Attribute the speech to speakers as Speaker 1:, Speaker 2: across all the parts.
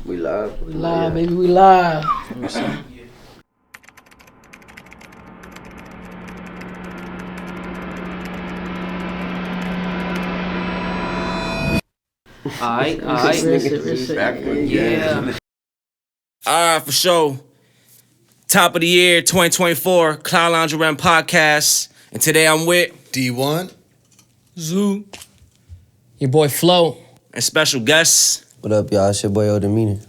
Speaker 1: We live.
Speaker 2: We live, baby. We live.
Speaker 3: Alright.
Speaker 2: Yeah.
Speaker 3: Alright, for sure. Top of the year, 2024, CloudLounGe ReMM podcast. And today I'm with
Speaker 4: D1.
Speaker 3: Zzeu
Speaker 2: Your boy Flo.
Speaker 3: and special guests.
Speaker 1: What up, y'all? It's your boy Demeanor.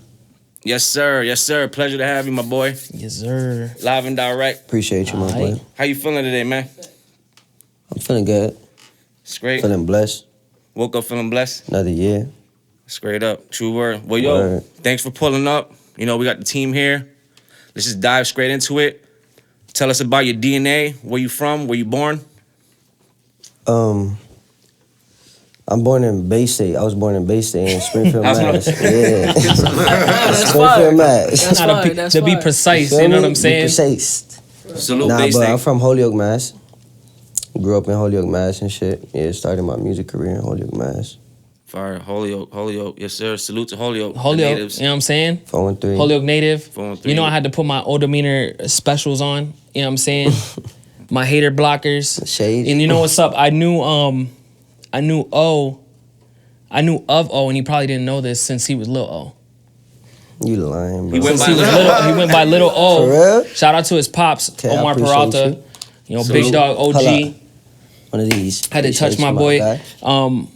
Speaker 3: Yes, sir. Yes, sir. Pleasure to have you, my boy.
Speaker 2: Yes, sir.
Speaker 3: Live and direct.
Speaker 1: Appreciate you, my boy.
Speaker 2: Aight.
Speaker 3: How you feeling today, man?
Speaker 1: I'm feeling good.
Speaker 3: It's great.
Speaker 1: Feeling blessed.
Speaker 3: Woke up feeling blessed.
Speaker 1: Another year.
Speaker 3: Straight up. True word. Well, yo,
Speaker 1: Word.
Speaker 3: thanks for pulling up. You know, we got the team here. Let's just dive straight into it. Tell us about your DNA. Where you from? Where you born?
Speaker 1: I'm born in Bay State. I was born in Bay State in Springfield,
Speaker 3: That's
Speaker 1: Mass.
Speaker 3: what-
Speaker 1: Yeah.
Speaker 2: That's
Speaker 1: Springfield, Mass.
Speaker 2: That's
Speaker 3: Not a
Speaker 2: fire.
Speaker 3: pe-
Speaker 2: To be precise, you know what I'm saying?
Speaker 1: Be precise.
Speaker 3: Salute
Speaker 1: Nah,
Speaker 3: Bay
Speaker 1: but
Speaker 3: State.
Speaker 1: I'm from Holyoke, Mass. Grew up in Holyoke, Mass and shit. Yeah, started my music career in Holyoke, Mass.
Speaker 3: Fire. Holyoke. Yes, sir. Salute to Holyoke. the
Speaker 2: Holyoke, you
Speaker 3: natives.
Speaker 2: know what I'm saying?
Speaker 1: 413.
Speaker 2: Holyoke native.
Speaker 3: 413.
Speaker 2: You know I had to put my old Demeanor specials on, you know what I'm saying? My hater blockers.
Speaker 1: Shade.
Speaker 2: And you know what's up? I knew of O, and he probably didn't know this since he was Lil O.
Speaker 1: You lying, bro.
Speaker 3: He went
Speaker 2: Since
Speaker 3: by
Speaker 2: he was
Speaker 3: Lil
Speaker 2: little, he went by Little O.
Speaker 1: For real?
Speaker 2: Shout out to his pops,
Speaker 1: Okay, I
Speaker 2: Omar
Speaker 1: appreciate
Speaker 2: Peralta.
Speaker 1: you.
Speaker 2: You know,
Speaker 3: Salute.
Speaker 2: Big Dog OG.
Speaker 1: Holla. One of these.
Speaker 2: Had to touch
Speaker 1: Appreciate
Speaker 2: my
Speaker 1: you,
Speaker 2: boy.
Speaker 1: guy.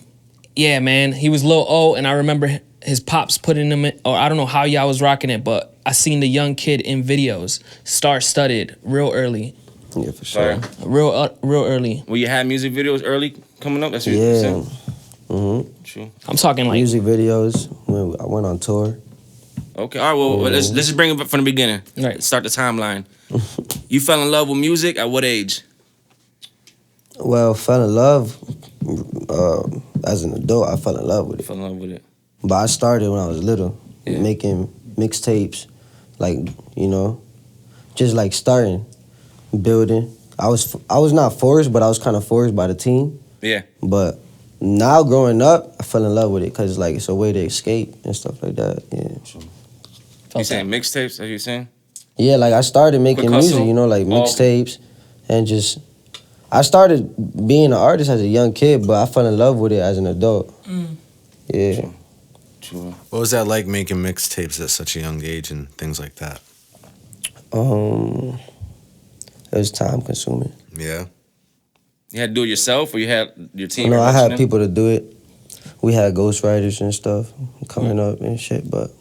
Speaker 2: Yeah, man, he was Lil O, and I remember his pops putting him in, or I don't know how y'all was rocking it, but I seen the young kid in videos, star-studded, real early,
Speaker 1: Yeah, for sure.
Speaker 3: Fire.
Speaker 2: real early.
Speaker 3: Well, you had music videos early coming up? That's what you
Speaker 1: Yeah.
Speaker 3: said?
Speaker 1: Mm-hmm.
Speaker 3: True.
Speaker 2: I'm talking like
Speaker 1: Music videos. When I went on tour.
Speaker 3: Okay. All right. Well, let's just bring it up from the beginning.
Speaker 2: Right.
Speaker 3: Start the timeline. You fell in love with music at what age?
Speaker 1: Well, fell in love as an adult. I fell in love with it,
Speaker 3: Fell in love with it.
Speaker 1: but I started when I was little,
Speaker 3: Yeah.
Speaker 1: making mixtapes, like just like starting, building. I was not forced, but I was kind of forced by the team.
Speaker 3: Yeah.
Speaker 1: But now growing up, I fell in love with it because like it's a way to escape and stuff like that. Yeah,
Speaker 3: You saying mixtapes? Are you saying?
Speaker 1: yeah. Like I started making
Speaker 3: Quick hustle?
Speaker 1: music, like
Speaker 3: Oh.
Speaker 1: mixtapes, and just. I started being an artist as a young kid, but I fell in love with it as an adult. Yeah.
Speaker 3: True.
Speaker 4: What was that like making mixtapes at such a young age and things like that?
Speaker 1: It was time consuming.
Speaker 4: Yeah.
Speaker 3: You had to do it yourself, or you had your team?
Speaker 1: No, I had
Speaker 3: production?
Speaker 1: people to do it. We had ghostwriters and stuff coming up and shit, but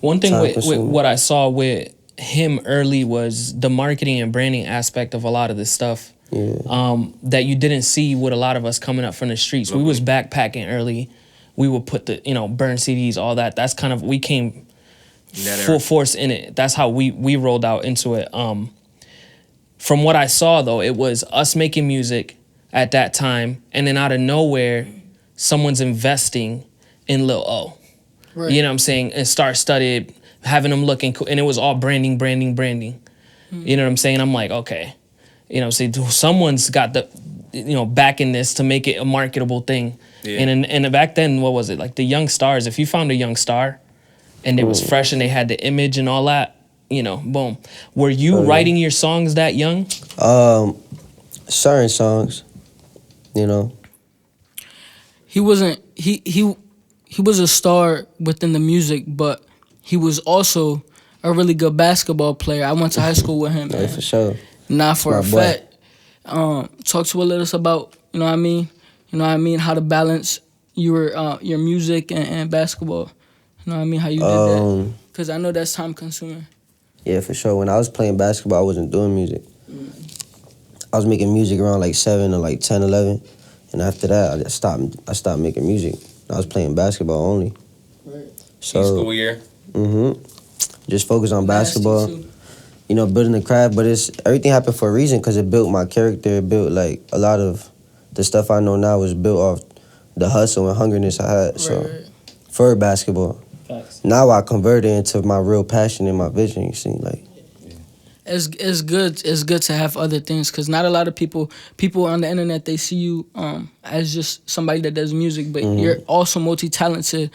Speaker 2: one thing
Speaker 1: Time
Speaker 2: with
Speaker 1: consuming.
Speaker 2: what I saw with him early was the marketing and branding aspect of a lot of this stuff.
Speaker 1: yeah.
Speaker 2: That you didn't see with a lot of us coming up from the streets. We was backpacking early. We would put the, burn CDs, all that. That's kind of, we came
Speaker 3: That
Speaker 2: full
Speaker 3: era.
Speaker 2: force in it. That's how we rolled out into it. From what I saw though, it was us making music at that time, and then out of nowhere, someone's investing in Lil O.
Speaker 5: Right.
Speaker 2: You know what I'm saying? And star-studded, having them looking cool, and it was all branding. You know what I'm saying? I'm like, okay. See, someone's got the, backing this to make it a marketable thing.
Speaker 3: Yeah.
Speaker 2: And back then, what was it? Like the young stars, if you found a young star and it was fresh and they had the image and all that, boom. Were you writing your songs that young?
Speaker 1: Certain songs,
Speaker 5: He wasn't he was a star within the music, but he was also a really good basketball player. I went to high school with him.
Speaker 1: Yeah,
Speaker 5: Man.
Speaker 1: for sure.
Speaker 5: Not for a
Speaker 1: My boy.
Speaker 5: fact. Talk to us about, how to balance your music and basketball. How you did that. Because I know that's time consuming.
Speaker 1: Yeah, for sure. When I was playing basketball, I wasn't doing music. I was making music around like 7 or like 10, 11. And after that, I stopped making music. I was playing basketball only.
Speaker 5: Right.
Speaker 1: So,
Speaker 3: School year.
Speaker 1: just focus on basketball.
Speaker 5: Nasty, too.
Speaker 1: Building the craft, but everything happened for a reason because it built my character. It built like a lot of the stuff I know now was built off the hustle and hungerness I had. So
Speaker 5: Right.
Speaker 1: for basketball,
Speaker 2: Facts.
Speaker 1: now I converted it into my real passion and my vision. You see, like
Speaker 5: It's good to have other things because not a lot of people on the internet, they see you as just somebody that does music, but you're also multi-talented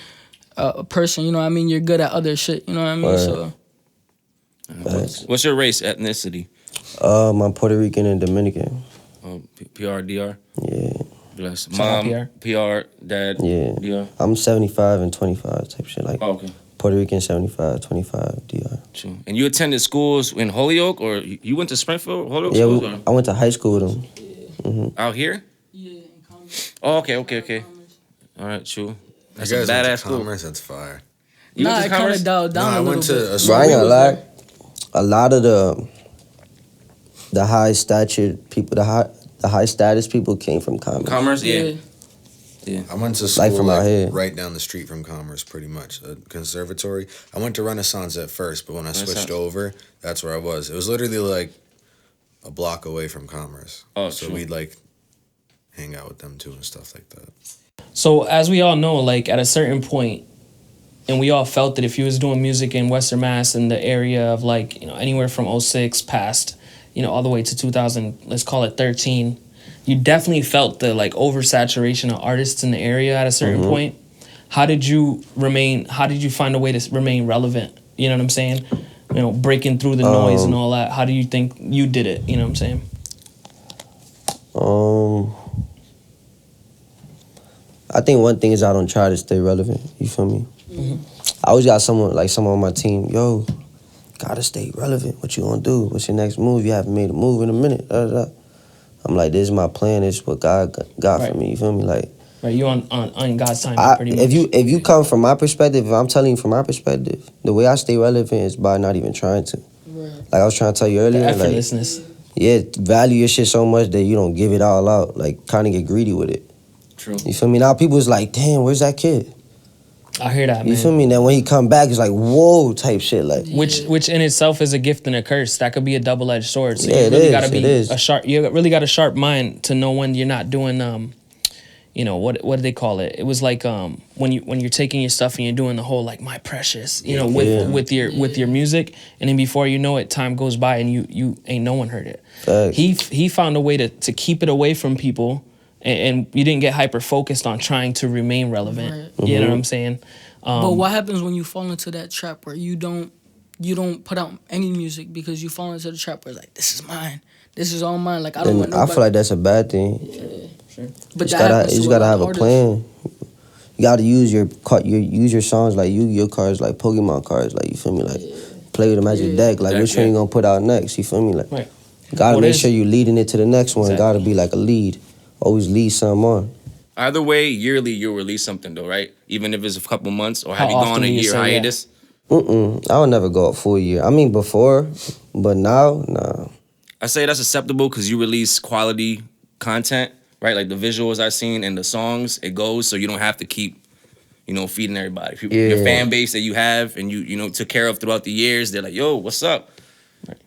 Speaker 5: a person. You know what I mean? You're good at other shit. You know what I mean?
Speaker 1: Word.
Speaker 5: So
Speaker 3: What's your race, ethnicity?
Speaker 1: I'm Puerto Rican and Dominican.
Speaker 3: PR, DR?
Speaker 1: Yeah.
Speaker 3: Bless.
Speaker 2: Shout out
Speaker 3: Mom, PR, dad,
Speaker 1: Yeah.
Speaker 3: DR?
Speaker 1: I'm 75 and 25 type shit. Like
Speaker 3: Oh, okay.
Speaker 1: Puerto Rican 75, 25 DR.
Speaker 3: True. And you attended schools in Holyoke, or you went to Springfield, Holyoke
Speaker 1: Yeah,
Speaker 3: schools? Or
Speaker 1: I went to high school with them.
Speaker 3: out here?
Speaker 5: yeah, in commerce.
Speaker 3: Oh, okay. All right, true. That's
Speaker 4: You
Speaker 3: a
Speaker 4: guys went to
Speaker 3: badass school.
Speaker 4: Commerce? That's fire.
Speaker 3: You
Speaker 5: Nah,
Speaker 3: went
Speaker 5: it
Speaker 3: to
Speaker 5: kind
Speaker 3: Commerce?
Speaker 5: of dialed down
Speaker 4: I
Speaker 5: a
Speaker 4: went
Speaker 5: little
Speaker 4: to
Speaker 5: bit.
Speaker 4: a
Speaker 1: Bro, I ain't gonna
Speaker 4: school.
Speaker 1: lie. A lot of the high stature people, the high status people came from Commerce.
Speaker 3: Commerce, yeah.
Speaker 4: I went to school
Speaker 1: Like from out here.
Speaker 4: right down the street from Commerce, pretty much. A conservatory. I went to Renaissance at first, but when I switched over, that's where I was. It was literally like a block away from Commerce.
Speaker 3: Oh,
Speaker 4: so
Speaker 3: true.
Speaker 4: we'd like hang out with them too and stuff like that.
Speaker 2: So as we all know, like at a certain point, and we all felt that if you was doing music in Western Mass in the area of like, you know, anywhere from 06 past, you know, all the way to 2000, let's call it 13, you definitely felt the like oversaturation of artists in the area at a certain point. How did you find a way to remain relevant? You know what I'm saying? You know, breaking through the noise and all that. How do you think you did it? You know what I'm saying?
Speaker 1: I think one thing is I don't try to stay relevant. You feel me? I always got someone on my team. Yo, gotta stay relevant. What you gonna do? What's your next move? You haven't made a move in a minute. Da, da, da. I'm like, this is my plan. This is what God got
Speaker 2: Right.
Speaker 1: for me. You feel me? Like,
Speaker 2: Right, you on God's time pretty much.
Speaker 1: if you come from my perspective, if I'm telling you from my perspective, the way I stay relevant is by not even trying to.
Speaker 5: Right.
Speaker 1: Like I was trying to tell you
Speaker 2: The
Speaker 1: earlier, like,
Speaker 2: effortlessness.
Speaker 1: yeah, value your shit so much that you don't give it all out. Like, kind of get greedy with it.
Speaker 3: True.
Speaker 1: You feel me? Now people is like, damn, where's that kid?
Speaker 2: I hear that,
Speaker 1: You
Speaker 2: man.
Speaker 1: feel me? Then when he come back, it's like, whoa, type shit. Like,
Speaker 2: Which in itself is a gift and a curse. That could be a double-edged sword. So
Speaker 1: Yeah,
Speaker 2: you
Speaker 1: it
Speaker 2: really
Speaker 1: is,
Speaker 2: gotta be
Speaker 1: it is.
Speaker 2: you really got a sharp mind to know when you're not doing you know, what do they call it? It was like when you're taking your stuff and you're doing the whole like my precious, you know, with your music, and then before you know it, time goes by and you ain't no one heard it.
Speaker 1: Facts.
Speaker 2: He found a way to keep it away from people, and you didn't get hyper focused on trying to remain relevant.
Speaker 5: Right.
Speaker 2: You know what I'm saying?
Speaker 5: But what happens when you fall into that trap where you don't put out any music because you fall into the trap where it's like, this is mine, this is all mine. Like I don't want
Speaker 1: then I
Speaker 5: nobody.
Speaker 1: feel like that's a bad thing.
Speaker 5: But
Speaker 1: You
Speaker 5: that
Speaker 1: just
Speaker 5: happens to
Speaker 1: gotta
Speaker 5: lot
Speaker 1: have
Speaker 5: of
Speaker 1: a
Speaker 5: artists.
Speaker 1: plan. You gotta use your songs like Yu-Gi-Oh cards, like Pokemon cards, like, you feel me? Like, play with the Magic deck. Like, which one you gonna put out next? You feel me? Like,
Speaker 2: Right.
Speaker 1: gotta
Speaker 2: What
Speaker 1: make
Speaker 2: is-
Speaker 1: sure you leading it to the next one.
Speaker 2: Exactly.
Speaker 1: Gotta be like a lead. Always lead something on.
Speaker 3: Either way, yearly you'll release something though, right? Even if it's a couple months, or have
Speaker 2: How
Speaker 3: you gone
Speaker 2: often
Speaker 3: a
Speaker 2: do you
Speaker 3: year
Speaker 2: say that?
Speaker 3: hiatus?
Speaker 1: I would never go a full year. I mean, before, but now, nah.
Speaker 3: I say that's acceptable because you release quality content, right? Like the visuals I've seen and the songs, it goes so you don't have to keep, you know, feeding everybody. People, your
Speaker 1: Yeah.
Speaker 3: fan base that you have and you know took care of throughout the years, they're like, yo, what's up?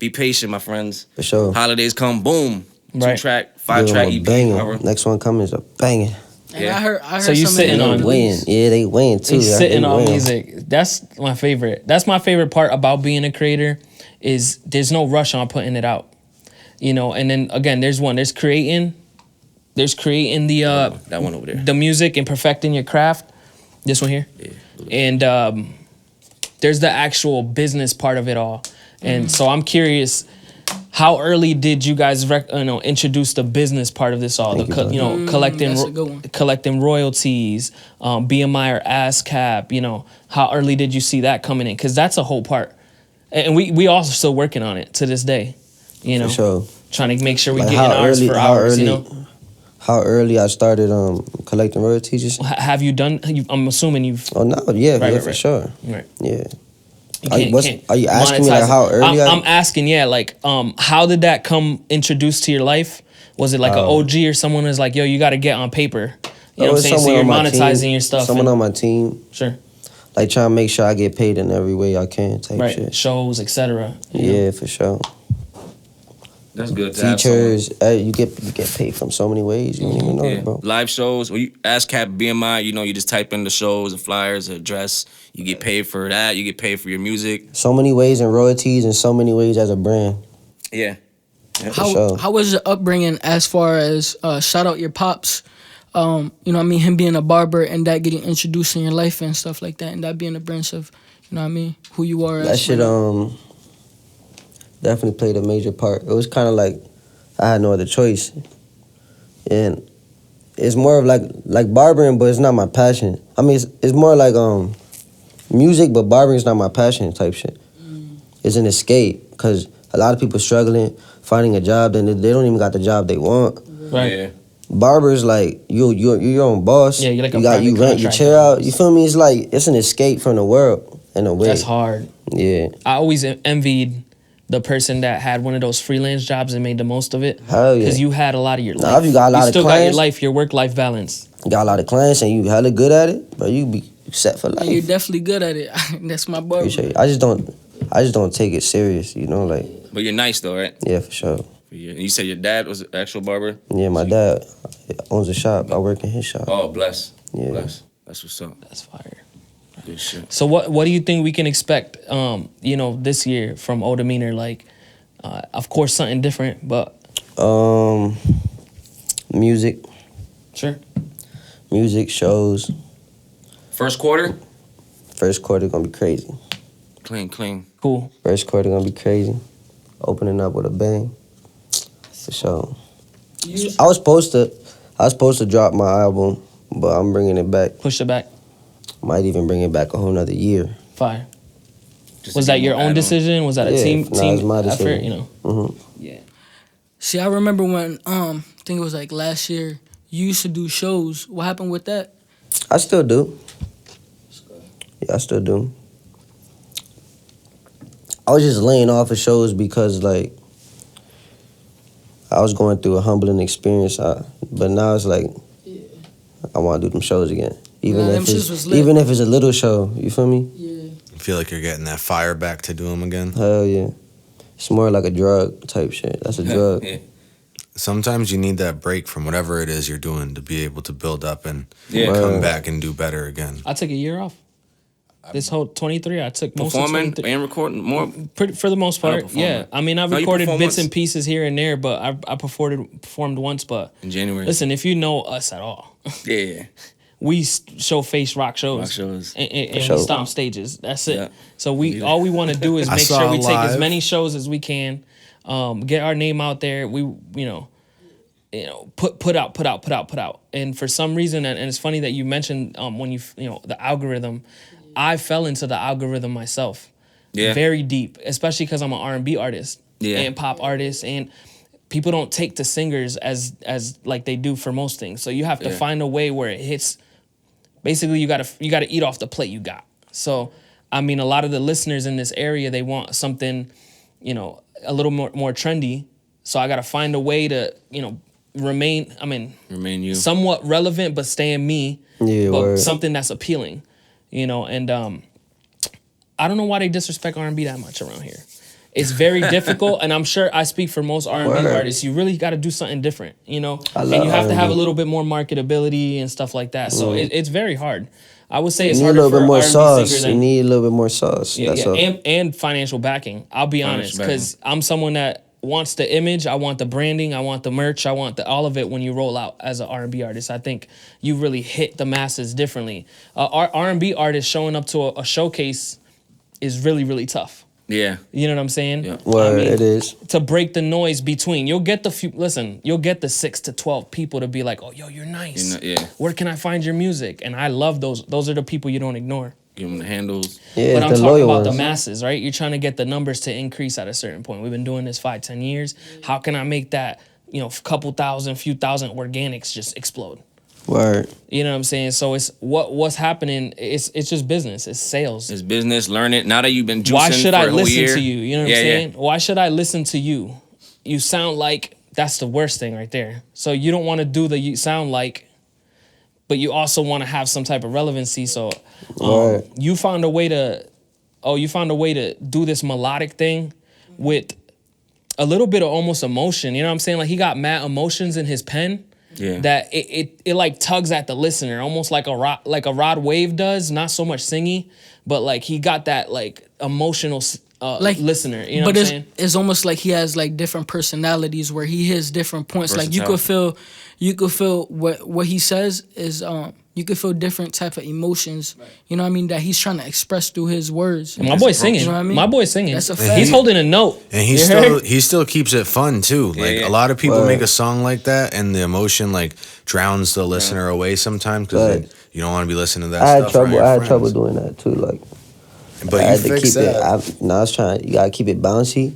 Speaker 3: Be patient, my friends.
Speaker 1: For sure.
Speaker 3: Holidays come, boom.
Speaker 2: Right.
Speaker 3: 2-track,
Speaker 1: Give
Speaker 3: 5-track
Speaker 1: 'em a
Speaker 3: EP.
Speaker 1: banging.
Speaker 3: however.
Speaker 1: Next one coming is a banging.
Speaker 5: And
Speaker 3: Yeah.
Speaker 5: I heard
Speaker 2: So you
Speaker 5: some
Speaker 2: sitting
Speaker 5: of
Speaker 2: on-
Speaker 5: the
Speaker 1: Weighing.
Speaker 5: release.
Speaker 1: Yeah, they weighing too.
Speaker 2: He's
Speaker 1: Yeah,
Speaker 2: sitting
Speaker 1: they
Speaker 2: on
Speaker 1: weighing.
Speaker 2: music. That's my favorite. That's my favorite part about being a creator is there's no rush on putting it out. You know, and then again, there's creating the
Speaker 3: That one over there.
Speaker 2: the music and perfecting your craft. This one here. And there's the actual business part of it all. And so I'm curious, how early did you guys introduce the business part of this all?
Speaker 1: Thank you, bro.
Speaker 5: That's a good one.
Speaker 2: Collecting royalties, BMI or ASCAP, you know, how early did you see that coming in? Because that's a whole part. And we also still working on it to this day, you know,
Speaker 1: For sure.
Speaker 2: trying to make sure we
Speaker 1: Like,
Speaker 2: get
Speaker 1: how
Speaker 2: ours
Speaker 1: early-
Speaker 2: for
Speaker 1: how
Speaker 2: hours, you
Speaker 1: early-
Speaker 2: know.
Speaker 1: How early I started collecting royalties and shit?
Speaker 2: Have you done, I'm assuming you've,
Speaker 1: Oh, no, yeah,
Speaker 2: Right,
Speaker 1: for
Speaker 2: right.
Speaker 1: sure.
Speaker 2: right.
Speaker 1: Yeah.
Speaker 2: You
Speaker 1: Are you- are you asking me,
Speaker 2: monetize
Speaker 1: like,
Speaker 2: it.
Speaker 1: how early
Speaker 2: I'm asking, yeah, like, how did that come introduced to your life? Was it like an OG or someone was like, yo, you got to get on paper? You know what I'm saying? So you're monetizing your stuff.
Speaker 1: Someone
Speaker 2: and-
Speaker 1: on my team,
Speaker 2: Sure.
Speaker 1: like, trying to make sure I get paid in every way I can type
Speaker 2: Right.
Speaker 1: shit.
Speaker 2: Shows, etc.
Speaker 1: Yeah, for sure.
Speaker 3: That's good. To have someone.
Speaker 1: Features, you get paid from so many ways. You don't even know
Speaker 3: Yeah.
Speaker 1: it, bro.
Speaker 3: Live shows. Well, you ASCAP, BMI, you know, you just type in the shows, the flyers, the address. You get paid for that. You get paid for your music.
Speaker 1: So many ways in royalties and so many ways as a brand.
Speaker 3: Yeah.
Speaker 1: For sure.
Speaker 5: How was your upbringing as far as shout out your pops? you know what I mean, him being a barber and that getting introduced in your life and stuff like that, and that being a branch of, you know what I mean, who you are.
Speaker 1: That shit definitely played a major part. It was kind of like I had no other choice, and it's more of like barbering, but it's not my passion. I mean, it's more like music, but barbering is not my passion type shit. It's an escape because a lot of people struggling finding a job, and they don't even got the job they want.
Speaker 2: Right.
Speaker 3: Yeah.
Speaker 1: Barbers, like you're your own boss.
Speaker 2: Yeah, you're like a
Speaker 1: you
Speaker 2: private
Speaker 1: rent your
Speaker 2: contractor
Speaker 1: chair out.
Speaker 2: almost.
Speaker 1: You feel me? It's like it's an escape from the world in a way.
Speaker 2: That's hard.
Speaker 1: Yeah.
Speaker 2: I always envied the person that had one of those freelance jobs and made the most of it.
Speaker 1: Hell yeah.
Speaker 2: Because you had a lot of your life.
Speaker 1: Now, if you got a lot of
Speaker 2: still got
Speaker 1: clients-
Speaker 2: your life, your work-life balance.
Speaker 1: You got a lot of clients and you hella good at it, but you be set for life.
Speaker 5: And you're definitely good at it. That's my barber.
Speaker 1: Appreciate it. I just don't take it serious, you know, like
Speaker 3: But you're nice though, right?
Speaker 1: yeah, for sure.
Speaker 3: You said your dad was an actual barber?
Speaker 1: Yeah, my dad owns a shop. I work in his shop.
Speaker 3: Oh, bless.
Speaker 1: Yeah.
Speaker 3: Bless. That's what's up.
Speaker 2: That's fire.
Speaker 3: Good shit.
Speaker 2: So what do you think we can expect, this year from Demeanor? Like, of course, something different, but
Speaker 1: Music,
Speaker 2: sure.
Speaker 1: shows.
Speaker 3: First quarter?
Speaker 1: First quarter gonna be crazy.
Speaker 3: Clean.
Speaker 2: Cool.
Speaker 1: First quarter gonna be crazy. Opening up with a bang. For sure. I was supposed to drop my album, but I'm bringing it back.
Speaker 2: Push it back.
Speaker 1: Might even bring it back a whole nother year.
Speaker 2: Fire.
Speaker 3: Just
Speaker 2: Was
Speaker 3: to
Speaker 2: that
Speaker 3: get
Speaker 2: your
Speaker 3: more
Speaker 2: own
Speaker 3: add-on.
Speaker 2: decision? Was that a
Speaker 1: Yeah,
Speaker 2: team
Speaker 1: nah, it's my
Speaker 2: effort?
Speaker 1: decision.
Speaker 2: You know.
Speaker 1: Mm-hmm.
Speaker 2: Yeah.
Speaker 5: See, I remember when, I think it was like last year, you used to do shows. What happened with that?
Speaker 1: I still do. Yeah, I still do. I was just laying off of shows because, like, I was going through a humbling experience. But now it's like, I want to do them shows again. Even
Speaker 5: Nah, them
Speaker 1: if
Speaker 5: shits was lit.
Speaker 1: even if it's a little show, you feel me?
Speaker 5: Yeah.
Speaker 4: You feel like you're getting that fire back to do them again?
Speaker 1: Hell yeah. It's more like a drug type shit. That's a drug.
Speaker 3: Yeah.
Speaker 4: Sometimes you need that break from whatever it is you're doing to be able to build up and
Speaker 3: Yeah.
Speaker 4: come back and do better again.
Speaker 2: I took a year off. This whole 23, I took most of
Speaker 3: Performing
Speaker 2: 23.
Speaker 3: and recording more.
Speaker 2: For the most part,
Speaker 3: performing.
Speaker 2: yeah. I mean, I've
Speaker 3: No, you
Speaker 2: recorded
Speaker 3: perform
Speaker 2: bits
Speaker 3: once.
Speaker 2: and pieces here and there, but I performed once. But
Speaker 3: In January.
Speaker 2: listen, if you know us at all,
Speaker 3: Yeah.
Speaker 2: we show face rock shows,
Speaker 3: Rock shows.
Speaker 2: and we
Speaker 1: sure.
Speaker 2: stomp stages. That's it.
Speaker 3: Yeah.
Speaker 2: So all we want to do is
Speaker 4: I
Speaker 2: make
Speaker 4: saw
Speaker 2: sure we take as
Speaker 4: live.
Speaker 2: many shows as we can, get our name out there. We put out. And for some reason, and it's funny that you mentioned when the algorithm. I fell into the algorithm myself,
Speaker 3: Yeah.
Speaker 2: very deep, especially because I'm an R&B artist
Speaker 3: Yeah.
Speaker 2: and pop artist, and people don't take to singers as like they do for most things. So you have to
Speaker 3: Yeah.
Speaker 2: find a way where it hits. Basically, you gotta eat off the plate you got. So I mean, a lot of the listeners in this area, they want something, a little more trendy. So I gotta find a way to remain
Speaker 3: you.
Speaker 2: somewhat relevant, but stay in me.
Speaker 1: Yeah,
Speaker 2: but
Speaker 1: word.
Speaker 2: something that's appealing, and I don't know why they disrespect R&B that much around here. It's very difficult, and I'm sure I speak for most R&B
Speaker 1: Word.
Speaker 2: artists. You really got to do something different,
Speaker 1: I
Speaker 2: and
Speaker 1: love
Speaker 2: you have to have a
Speaker 1: R&B.
Speaker 2: little bit more marketability and stuff like that. So it's very hard. I would say it's
Speaker 1: You need a
Speaker 2: harder
Speaker 1: little
Speaker 2: for
Speaker 1: bit more
Speaker 2: R&B
Speaker 1: sauce.
Speaker 2: singers
Speaker 1: You
Speaker 2: than
Speaker 1: need a little bit more sauce. That's all.
Speaker 2: and financial backing. I'll be honest,
Speaker 3: backing.
Speaker 2: because I'm someone that wants the image, I want the branding, I want the merch, I want all of it when you roll out as an R&B artist. I think you really hit the masses differently. R&B artist showing up to a showcase is really, really tough.
Speaker 3: Yeah.
Speaker 2: You know what I'm saying?
Speaker 3: Yeah.
Speaker 1: Word, it is.
Speaker 2: To break the noise between, you'll get the 6 to 12 people to be like, oh, yo, you're nice.
Speaker 3: Yeah.
Speaker 2: Where can I find your music? And I love those. Those are the people you don't ignore.
Speaker 3: Give them the handles.
Speaker 1: Yeah,
Speaker 2: But I'm
Speaker 1: the
Speaker 2: talking
Speaker 1: loyal
Speaker 2: about
Speaker 1: ones.
Speaker 2: the masses, right? You're trying to get the numbers to increase at a certain point. We've been doing this 5-10 years. How can I make that, couple thousand, few thousand organics just explode?
Speaker 1: Word.
Speaker 2: You know what I'm saying? So it's what's happening. It's just business. It's sales.
Speaker 3: It's business. Learn it. Now that you've been juicing
Speaker 2: Why should
Speaker 3: for
Speaker 2: I
Speaker 3: a whole
Speaker 2: listen
Speaker 3: year.
Speaker 2: to you? You know what I'm saying? Why should I listen to you? You sound like, that's the worst thing right there. So you don't want to do the you sound like, but you also want to have some type of relevancy. So
Speaker 1: Right.
Speaker 2: you found a way to do this melodic thing with a little bit of almost emotion. You know what I'm saying? Like he got mad emotions in his pen.
Speaker 3: Yeah.
Speaker 2: That it like tugs at the listener, almost like a Rod Wave does. Not so much singy, but like he got that like emotional listener. You know what I'm saying?
Speaker 5: It's almost like he has like different personalities where he hits different points. Like you
Speaker 3: Versatile.
Speaker 5: could feel, you could feel what he says is you could feel different type of emotions. You know what I mean? That he's trying to express through his words.
Speaker 2: My boy's singing.
Speaker 5: You know what I mean?
Speaker 2: My boy's singing.
Speaker 5: That's a fact.
Speaker 2: He's holding a note.
Speaker 4: And he still keeps it fun too. Like a lot of people make a song like that, and the emotion like drowns the listener away sometimes because you don't want to be listening to that stuff.
Speaker 1: I had trouble doing that too. Like,
Speaker 4: but
Speaker 1: I
Speaker 4: you
Speaker 1: had to
Speaker 4: fix
Speaker 1: keep
Speaker 4: that.
Speaker 1: I was trying. You gotta keep it bouncy,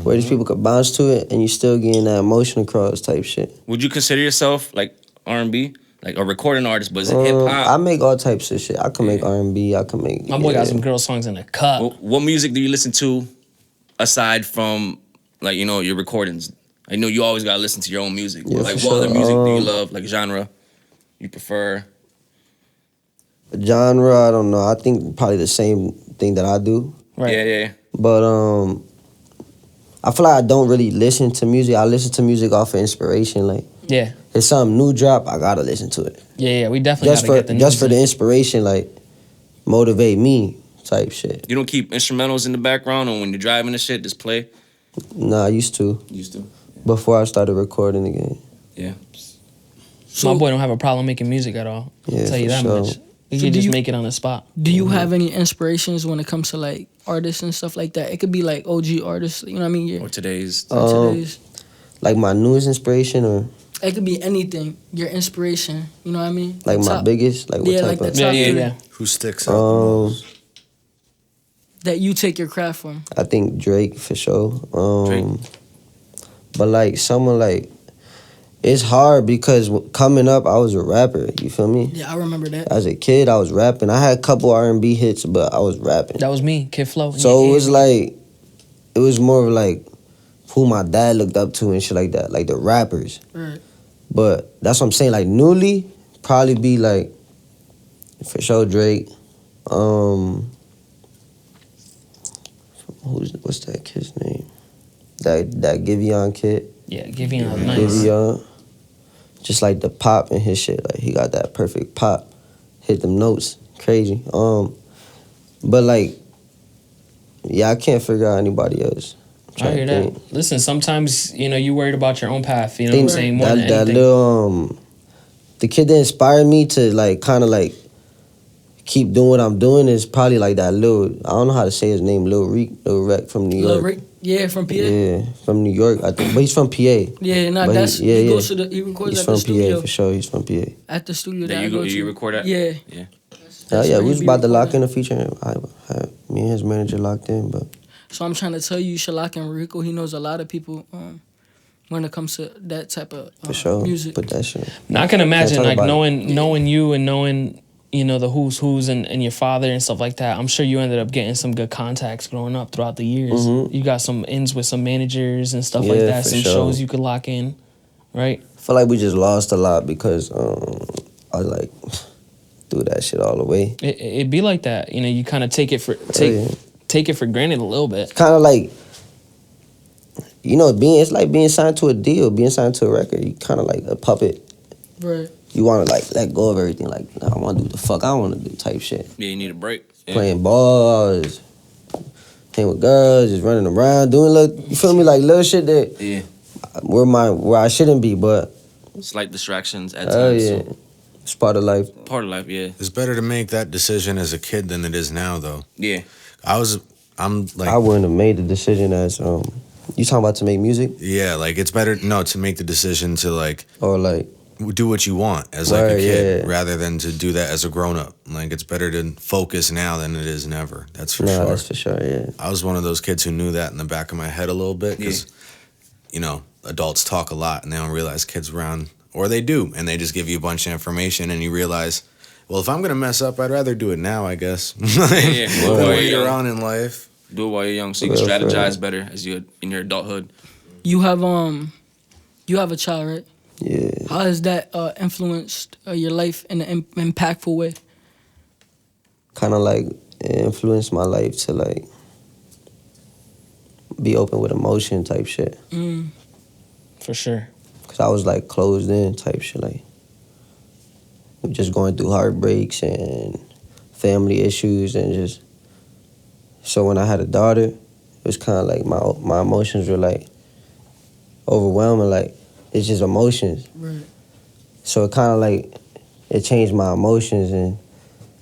Speaker 1: where these people could bounce to it, and you still getting that emotion across type shit.
Speaker 3: Would you consider yourself like R&B, like a recording artist, but is it hip hop?
Speaker 1: I make all types of shit. I can make R&B. I can make.
Speaker 2: My boy got some girl songs in the cup.
Speaker 3: What music do you listen to aside from like your recordings? I know you always gotta listen to your own music.
Speaker 1: Yeah,
Speaker 3: like
Speaker 1: for
Speaker 3: what other
Speaker 1: sure.
Speaker 3: music do you love? Like genre you prefer?
Speaker 1: Genre, I don't know. I think probably the same thing that I do.
Speaker 2: Right.
Speaker 3: Yeah.
Speaker 1: But I feel like I don't really listen to music. I listen to music off of inspiration. Like,
Speaker 2: Yeah.
Speaker 1: if something new drop, I gotta listen to it.
Speaker 2: Yeah. We definitely gotta get the
Speaker 1: Just for the
Speaker 2: music.
Speaker 1: inspiration, like motivate me type shit.
Speaker 3: You don't keep instrumentals in the background, or when you're driving and shit, just play.
Speaker 1: Nah, I used to
Speaker 3: Used to.
Speaker 1: before I started recording again.
Speaker 3: Yeah.
Speaker 2: My boy don't have a problem making music at all.
Speaker 1: Yeah,
Speaker 2: I'll tell you
Speaker 1: for
Speaker 2: that
Speaker 1: sure.
Speaker 2: much. He
Speaker 5: So
Speaker 2: can
Speaker 5: do
Speaker 2: just
Speaker 5: you-
Speaker 2: make it on the spot.
Speaker 5: Do you have any inspirations when it comes to like artists and stuff like that? It could be like OG artists, you know what I mean? Yeah.
Speaker 3: Or today's.
Speaker 5: Today's.
Speaker 1: Like my newest inspiration, or
Speaker 5: It could be anything. Your inspiration, you know what I mean?
Speaker 1: like
Speaker 5: The
Speaker 1: my
Speaker 5: top-
Speaker 1: biggest, like what
Speaker 5: Yeah,
Speaker 1: type
Speaker 5: like
Speaker 1: of?
Speaker 5: the top three
Speaker 2: Yeah.
Speaker 4: Who sticks out? the most?
Speaker 5: that you take your craft from.
Speaker 1: I think Drake for sure.
Speaker 3: Drake.
Speaker 1: But like someone like, it's hard because coming up, I was a rapper. You feel me?
Speaker 5: Yeah, I remember that.
Speaker 1: As a kid, I was rapping. I had a couple R&B hits, but I was rapping.
Speaker 2: That was me, Kid Flow.
Speaker 1: So it was like, it was more of like who my dad looked up to and shit like that, like the rappers.
Speaker 5: Right.
Speaker 1: But that's what I'm saying. Like newly, probably be like, for sure Drake. What's that kid's name? That Giveon kid.
Speaker 2: Yeah, give you a nice.
Speaker 1: Giveon. Just like the pop in his shit. Like he got that perfect pop. Hit them notes. Crazy. But like, yeah, I can't figure out anybody else.
Speaker 2: I hear that. Listen, sometimes you worried about your own path. You know what I'm saying? More
Speaker 1: that,
Speaker 2: than
Speaker 1: that
Speaker 2: anything.
Speaker 1: little the kid that inspired me to like kind of like keep doing what I'm doing is probably like that little, I don't know how to say his name, Lil Rec from New York.
Speaker 5: Lil Rick, yeah, from PA.
Speaker 1: Yeah, from New York, I think, but he's from PA.
Speaker 5: Yeah, no,
Speaker 1: But
Speaker 5: that's
Speaker 1: he
Speaker 5: goes to the he records
Speaker 1: He's
Speaker 5: at
Speaker 1: from
Speaker 5: the studio.
Speaker 1: PA for sure. He's from PA.
Speaker 5: At the studio
Speaker 3: That
Speaker 5: that I
Speaker 3: you
Speaker 5: go
Speaker 3: you
Speaker 5: to.
Speaker 3: record at?
Speaker 5: Yeah.
Speaker 3: Yeah.
Speaker 1: Yeah,
Speaker 5: where
Speaker 1: we
Speaker 5: he
Speaker 1: was
Speaker 5: be
Speaker 1: about to lock
Speaker 5: recording.
Speaker 1: in a feature. Me and his manager locked in, but
Speaker 5: So I'm trying to tell you, Shalak and Rico, he knows a lot of people when it comes to that type of
Speaker 1: for sure,
Speaker 5: music.
Speaker 1: put that shit.
Speaker 2: Now, I can imagine
Speaker 1: talk
Speaker 2: like
Speaker 1: about
Speaker 2: knowing you and knowing the who's and your father and stuff like that. I'm sure you ended up getting some good contacts growing up throughout the years. You got some ins with some managers and stuff like
Speaker 1: Yeah,
Speaker 2: that.
Speaker 1: for
Speaker 2: Some
Speaker 1: sure.
Speaker 2: shows you could lock in, right?
Speaker 1: I feel like we just lost a lot because I like threw that shit all away.
Speaker 2: It be like that. You kind of take it for granted a little bit.
Speaker 1: Kind of like, it's like being signed to a deal, being signed to a record. You kind of like a puppet.
Speaker 5: Right.
Speaker 1: You want to like let go of everything. Like, nah, I want to do the fuck I want to do type shit.
Speaker 3: Yeah, you need a break. Yeah.
Speaker 1: Playing balls, hanging with girls, just running around, doing you feel me, like little shit that
Speaker 3: Yeah.
Speaker 1: where I shouldn't be, but
Speaker 3: Slight distractions at
Speaker 1: oh
Speaker 3: times.
Speaker 1: yeah,
Speaker 3: So
Speaker 1: it's part of life.
Speaker 3: part of life, yeah.
Speaker 4: It's better to make that decision as a kid than it is now, though.
Speaker 3: Yeah.
Speaker 4: I'm like,
Speaker 1: I wouldn't have made the decision as you talking about to make music
Speaker 4: yeah, like it's better to make the decision to like
Speaker 1: or like
Speaker 4: do what you want as like a
Speaker 1: Right,
Speaker 4: kid
Speaker 1: yeah.
Speaker 4: rather than to do that as a grown up. Like it's better to focus now than it is never. That's for
Speaker 1: nah,
Speaker 4: sure.
Speaker 1: that's for sure. Yeah,
Speaker 4: I was one of those kids who knew that in the back of my head a little bit because, adults talk a lot and they don't realize kids around, or they do, and they just give you a bunch of information and you realize, well, if I'm gonna mess up, I'd rather do it now, I guess.
Speaker 3: Yeah.
Speaker 4: Than
Speaker 3: Well,
Speaker 4: later
Speaker 3: yeah.
Speaker 4: on in life.
Speaker 3: Do it while you're young so you can
Speaker 1: Real friend.
Speaker 3: strategize better as you in your adulthood.
Speaker 5: You have a child, right?
Speaker 1: yeah.
Speaker 5: How has that influenced your life in an impactful way?
Speaker 1: Kind of like influenced my life to like be open with emotion type shit.
Speaker 2: For sure.
Speaker 1: Cause I was like closed in type shit, like just going through heartbreaks and family issues and just. So when I had a daughter, it was kind of like my emotions were like overwhelming. Like it's just emotions.
Speaker 5: Right.
Speaker 1: So it kind of like, it changed my emotions and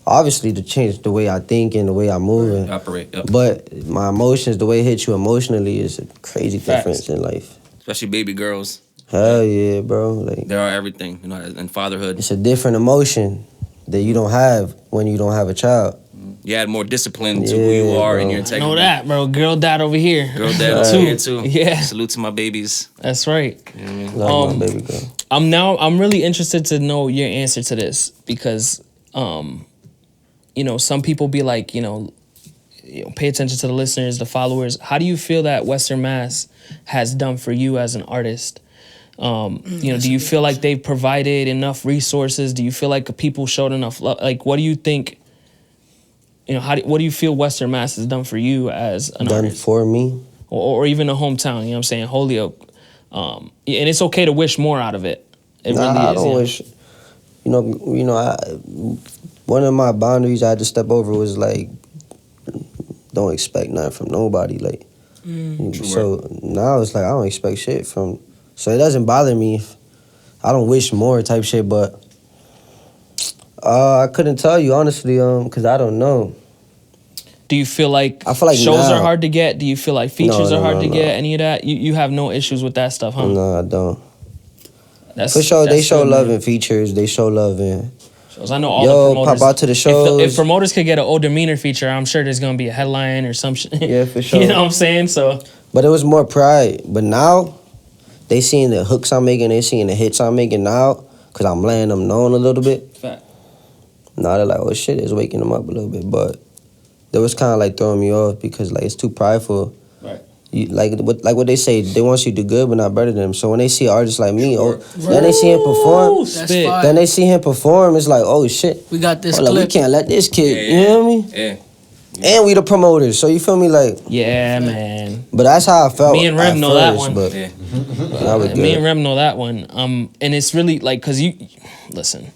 Speaker 1: obviously to change the way I think and the way I move. And,
Speaker 3: Operate. Yep.
Speaker 1: but my emotions, the way it hits you emotionally is a crazy
Speaker 2: Facts.
Speaker 1: difference in life.
Speaker 3: Especially baby girls.
Speaker 1: Hell yeah, bro. Like,
Speaker 3: They are everything, you know, in fatherhood.
Speaker 1: it's a different emotion that you don't have when you don't have a child.
Speaker 3: You add more discipline to who you
Speaker 1: Yeah,
Speaker 3: are
Speaker 1: bro.
Speaker 3: and your
Speaker 2: I
Speaker 3: integrity.
Speaker 2: know that, bro. Girl dad over here.
Speaker 3: Girl dad over
Speaker 2: Too.
Speaker 3: here too.
Speaker 2: Yeah.
Speaker 3: Salute to my babies.
Speaker 2: That's right.
Speaker 3: You know what I mean?
Speaker 1: Love my baby girl.
Speaker 2: I'm really interested to know your answer to this because you know, some people be like, you know, pay attention to the listeners, the followers. How do you feel that Western Mass has done for you as an artist? You know, do you feel like they've provided enough resources? Do you feel like people showed enough love? Like, what do you think? You know, what do you feel Western Mass has done for you as an
Speaker 1: Done
Speaker 2: artist,
Speaker 1: for me.
Speaker 2: or even a hometown? You know what I'm saying, Holyoke. And it's okay to wish more out of it. It
Speaker 1: Nah,
Speaker 2: really is.
Speaker 1: I don't wish. You know, one of my boundaries I had to step over was like, don't expect nothing from nobody. Like, so now it's like I don't expect shit from. So it doesn't bother me if I don't wish more type shit. But I couldn't tell you honestly, because I don't know.
Speaker 2: Do you feel like,
Speaker 1: I feel like
Speaker 2: shows
Speaker 1: now-
Speaker 2: are hard to get? Do you feel like features
Speaker 1: No,
Speaker 2: are hard
Speaker 1: no,
Speaker 2: to
Speaker 1: no.
Speaker 2: get? Any of that? You have no issues with that stuff, huh?
Speaker 1: No, I don't.
Speaker 2: That's,
Speaker 1: For sure, they
Speaker 2: that's
Speaker 1: show
Speaker 2: good,
Speaker 1: love
Speaker 2: man.
Speaker 1: in features. They show love in.
Speaker 2: Shows. I know all
Speaker 1: Yo,
Speaker 2: the promoters.
Speaker 1: pop out to the shows.
Speaker 2: If promoters could get an old Demeanor feature, I'm sure there's gonna be a headline or some shit.
Speaker 1: Yeah, for sure.
Speaker 2: You know what I'm saying? So
Speaker 1: But it was more pride. But now, they seeing the hooks I'm making, they seeing the hits I'm making now, because I'm letting them know a little bit.
Speaker 2: Fact.
Speaker 1: Now they're like, oh shit, it's waking them up a little bit. But that was kind of like throwing me off because like it's too prideful.
Speaker 2: Right.
Speaker 1: You, like what they say, they want you to do good but not better than them. So when they see artists like me, then they see him perform.
Speaker 2: Ooh,
Speaker 5: That's
Speaker 2: spit.
Speaker 5: fire.
Speaker 1: Then they see him perform, it's like, oh shit.
Speaker 5: We got this
Speaker 1: Hold up, we
Speaker 5: clip.
Speaker 1: can't let this kid,
Speaker 3: Yeah,
Speaker 1: you know what I mean?
Speaker 3: Yeah.
Speaker 1: And we the promoters, so you feel me? Like,
Speaker 2: Yeah, man.
Speaker 1: but that's how I felt.
Speaker 2: Me and
Speaker 1: at
Speaker 2: Rem know that
Speaker 1: first,
Speaker 2: one.
Speaker 1: But
Speaker 3: Yeah.
Speaker 1: now we
Speaker 2: Me
Speaker 1: good.
Speaker 2: and Rem know that one. And it's really like, cause listen,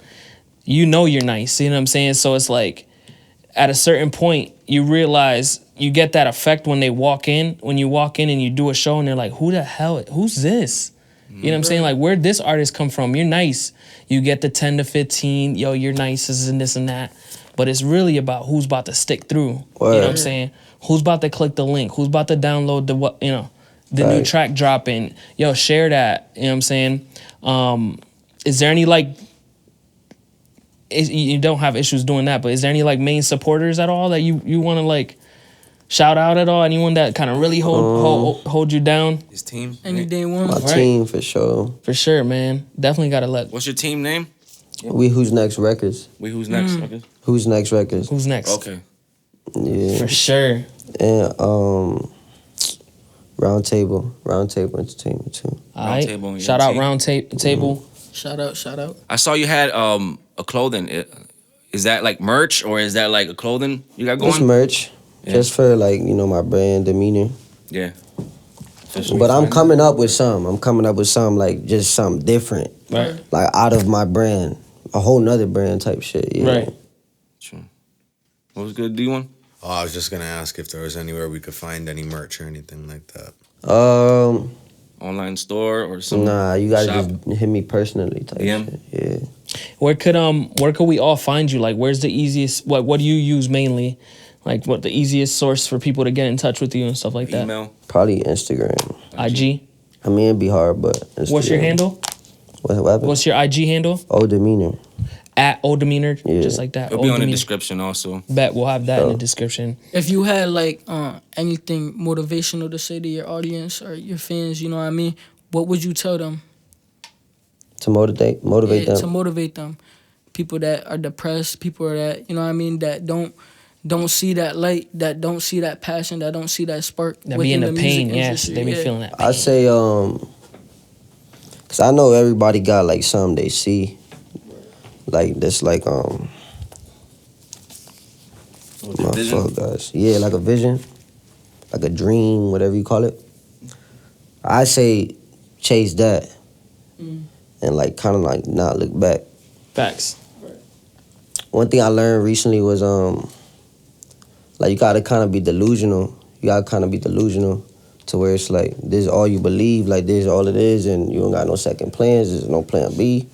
Speaker 2: you know you're nice. You know what I'm saying? So it's like, at a certain point, you realize you get that effect when they walk in. When you walk in and you do a show, and they're like, "Who the hell? Who's this?" You know what I'm saying? Like, where'd this artist come from? You're nice. You get the 10 to 15. Yo, you're nice. This and this and that. But it's really about who's about to stick through. You know what I'm saying? Who's about to click the link? Who's about to download the new
Speaker 1: Right.
Speaker 2: track dropping? Yo, share that. You know what I'm saying? Is there any like? You don't have issues doing that, but is there any like main supporters at all that you want to like shout out at all? Anyone that kind of really hold you down?
Speaker 3: His team.
Speaker 5: Any day one.
Speaker 1: My
Speaker 2: Right.
Speaker 1: team for sure.
Speaker 2: For sure, man. Definitely gotta let.
Speaker 3: What's your team name?
Speaker 1: We Who's Next Records.
Speaker 3: We who's next? Okay.
Speaker 1: Who's Next Records.
Speaker 2: Who's next?
Speaker 3: Okay.
Speaker 1: Yeah.
Speaker 2: For sure.
Speaker 1: And Roundtable Entertainment too.
Speaker 2: All right.
Speaker 3: Table and
Speaker 2: Shout out
Speaker 3: team.
Speaker 2: Round Table.
Speaker 5: Shout out.
Speaker 3: I saw you had a clothing. Is that like merch or is that like a clothing you got going?
Speaker 1: It's merch, just for like my brand Demeanor.
Speaker 3: Yeah.
Speaker 1: But I'm coming up with some. Like just something different,
Speaker 2: Right.
Speaker 1: like out of my brand, a whole nother brand type shit. Yeah.
Speaker 2: Right.
Speaker 3: True. What was good, D1?
Speaker 4: Oh, I was just gonna ask if there was anywhere we could find any merch or anything like that.
Speaker 3: Online store or something?
Speaker 1: Nah, you gotta
Speaker 3: shop?
Speaker 1: just hit me personally type
Speaker 3: DM?
Speaker 1: shit. Yeah.
Speaker 2: Where could we all find you? Like, where's the easiest? What do you use mainly? Like, what the easiest source for people to get in touch with you and stuff like that?
Speaker 3: Email.
Speaker 1: Probably Instagram.
Speaker 2: IG.
Speaker 1: I mean, it'd be hard, but Instagram.
Speaker 2: What's your handle?
Speaker 1: What happened?
Speaker 2: What's your IG handle?
Speaker 1: Oh, Demeanor.
Speaker 2: At Old Demeanor,
Speaker 1: Yeah.
Speaker 2: just like that.
Speaker 3: It'll
Speaker 2: Old
Speaker 3: be on the
Speaker 2: Demeanor.
Speaker 3: description also.
Speaker 2: Bet we'll have that in the
Speaker 1: Oh.
Speaker 2: description.
Speaker 5: If you had like anything motivational to say to your audience or your fans, you know what I mean, what would you tell them?
Speaker 1: To motivate
Speaker 5: Yeah,
Speaker 1: them.
Speaker 5: to motivate them. People that are depressed, people that, you know what I mean, that don't see that light, that don't see that passion, that don't see that spark.
Speaker 2: That be in
Speaker 5: within
Speaker 2: the
Speaker 5: music
Speaker 2: pain, yes.
Speaker 5: industry.
Speaker 2: They be
Speaker 5: Yeah.
Speaker 2: feeling that pain.
Speaker 1: I say, cause I know everybody got like something they see, like this, like my
Speaker 3: Vision?
Speaker 1: fuck guys, yeah, like a vision, like a dream, whatever you call it. I say, chase that, and like kind of like not look back.
Speaker 2: Facts.
Speaker 1: One thing I learned recently was like you gotta kind of be delusional. You gotta kind of be delusional to where it's like this is all you believe, like this is all it is, and you don't got no second plans. There's no plan B.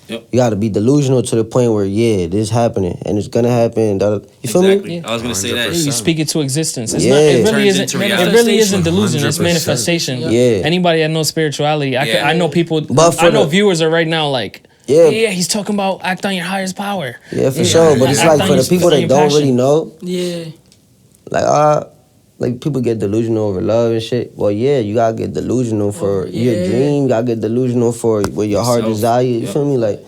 Speaker 3: Yep.
Speaker 1: You gotta be delusional to the point where this happening and it's gonna happen. You feel
Speaker 3: Exactly.
Speaker 1: me?
Speaker 3: I was gonna say that.
Speaker 4: 100%.
Speaker 2: You speak it to existence. It's
Speaker 1: Yeah.
Speaker 2: not. It
Speaker 3: Turns
Speaker 2: really isn't.
Speaker 3: into
Speaker 2: It
Speaker 3: reality.
Speaker 2: really isn't delusion. It's
Speaker 4: 100%.
Speaker 2: manifestation.
Speaker 1: Yeah.
Speaker 2: Anybody that knows spirituality, I know people.
Speaker 1: But for
Speaker 2: I know
Speaker 1: the-
Speaker 2: viewers are right now like,
Speaker 1: Yeah.
Speaker 2: yeah, he's talking about act on your highest power.
Speaker 1: Yeah, for sure. But it's
Speaker 2: Act
Speaker 1: like
Speaker 2: on
Speaker 1: for the
Speaker 2: your-
Speaker 1: people
Speaker 2: on
Speaker 1: that
Speaker 2: your
Speaker 1: don't
Speaker 2: passion.
Speaker 1: really know,
Speaker 5: Yeah.
Speaker 1: like people get delusional over love and shit. Well, yeah, you gotta get delusional for your
Speaker 5: yeah.
Speaker 1: dream. You gotta get delusional for what your heart
Speaker 3: Yourself.
Speaker 1: desire. You
Speaker 3: Yep.
Speaker 1: feel me? Like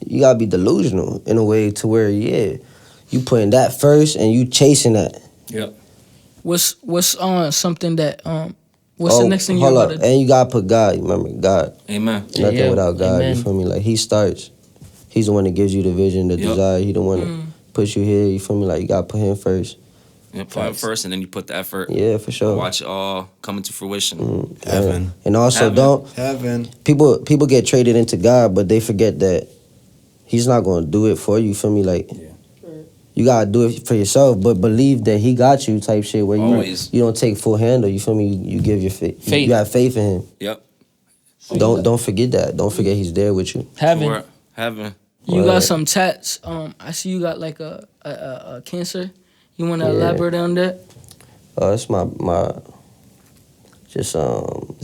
Speaker 1: you gotta be delusional in a way to where you putting that first and you chasing that.
Speaker 3: Yep.
Speaker 5: What's something that what's the next thing you're
Speaker 1: hold
Speaker 5: about
Speaker 1: up.
Speaker 5: to do?
Speaker 1: And you gotta put God. Remember God.
Speaker 3: Amen.
Speaker 1: Nothing
Speaker 2: Yeah,
Speaker 1: without God.
Speaker 2: amen.
Speaker 1: You feel me? Like He starts. He's the one that gives you the vision, the
Speaker 3: Yep.
Speaker 1: desire. He the one that puts you here. You feel me? Like you gotta put Him first.
Speaker 3: Yep. Put it first, and then you put the effort.
Speaker 1: Yeah, for sure.
Speaker 3: Watch it all come into fruition.
Speaker 4: Heaven.
Speaker 1: And also
Speaker 3: Heaven.
Speaker 4: Heaven.
Speaker 1: people get traded into God, but they forget that He's not gonna do it for you. Feel me? Like you gotta do it for yourself, but believe that He got you. Type shit where
Speaker 3: Always.
Speaker 1: you don't take full handle. You feel me? You give your faith.
Speaker 2: Faith.
Speaker 1: You have faith in Him.
Speaker 3: Yep.
Speaker 1: Don't forget that. Don't forget He's there with you.
Speaker 2: Heaven.
Speaker 3: Sure. Heaven.
Speaker 5: You
Speaker 1: Word.
Speaker 5: got some tats. I see you got like a cancer. You want to elaborate on that?
Speaker 1: It's my it's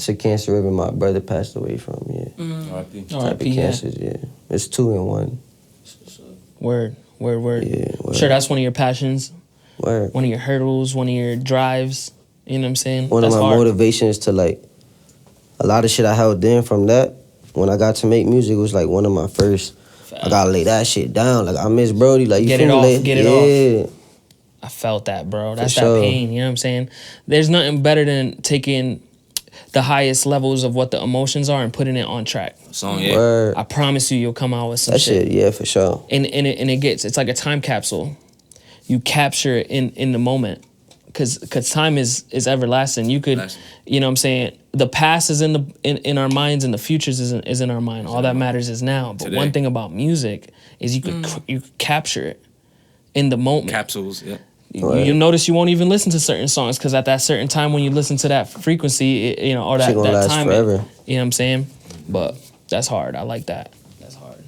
Speaker 1: a cancer ribbon my brother passed away from. Yeah,
Speaker 3: R.I.P.
Speaker 1: type
Speaker 2: R.I.P.
Speaker 1: of
Speaker 2: Yeah.
Speaker 1: cancers. Yeah, it's 2 in 1.
Speaker 2: Word.
Speaker 1: Yeah,
Speaker 2: I'm sure that's one of your passions,
Speaker 1: Word.
Speaker 2: one of your hurdles, one of your drives. You know what I'm saying?
Speaker 1: One
Speaker 2: That's
Speaker 1: of my
Speaker 2: hard.
Speaker 1: motivations to like a lot of shit I held in from that. When I got to make music, it was like one of my first. I gotta lay that shit down. Like I miss Brody. Like you
Speaker 2: Get
Speaker 1: feel
Speaker 2: it
Speaker 1: me?
Speaker 2: off,
Speaker 1: Like,
Speaker 2: get it
Speaker 1: yeah.
Speaker 2: off. I felt that, bro. That's
Speaker 1: sure.
Speaker 2: that pain. You know what I'm saying? There's nothing better than taking the highest levels of what the emotions are and putting it on track.
Speaker 3: Song, yeah.
Speaker 1: Word.
Speaker 2: I promise you, you'll come out with some
Speaker 1: That
Speaker 2: shit.
Speaker 1: shit, yeah, for sure.
Speaker 2: And it's like a time capsule. You capture it in the moment, because time is everlasting. You could,
Speaker 3: Lasting.
Speaker 2: you know what I'm saying. The past is in our minds and the futures is in our mind. All that matters is now. But
Speaker 3: Today.
Speaker 2: one thing about music is you could you could capture it in the moment.
Speaker 3: Capsules, yeah.
Speaker 2: You'll notice you won't even listen to certain songs because at that certain time when you listen to that frequency, or
Speaker 1: Shit
Speaker 2: that
Speaker 1: gonna last
Speaker 2: time,
Speaker 1: forever.
Speaker 2: you know what I'm saying. But that's hard. I like that. That's hard.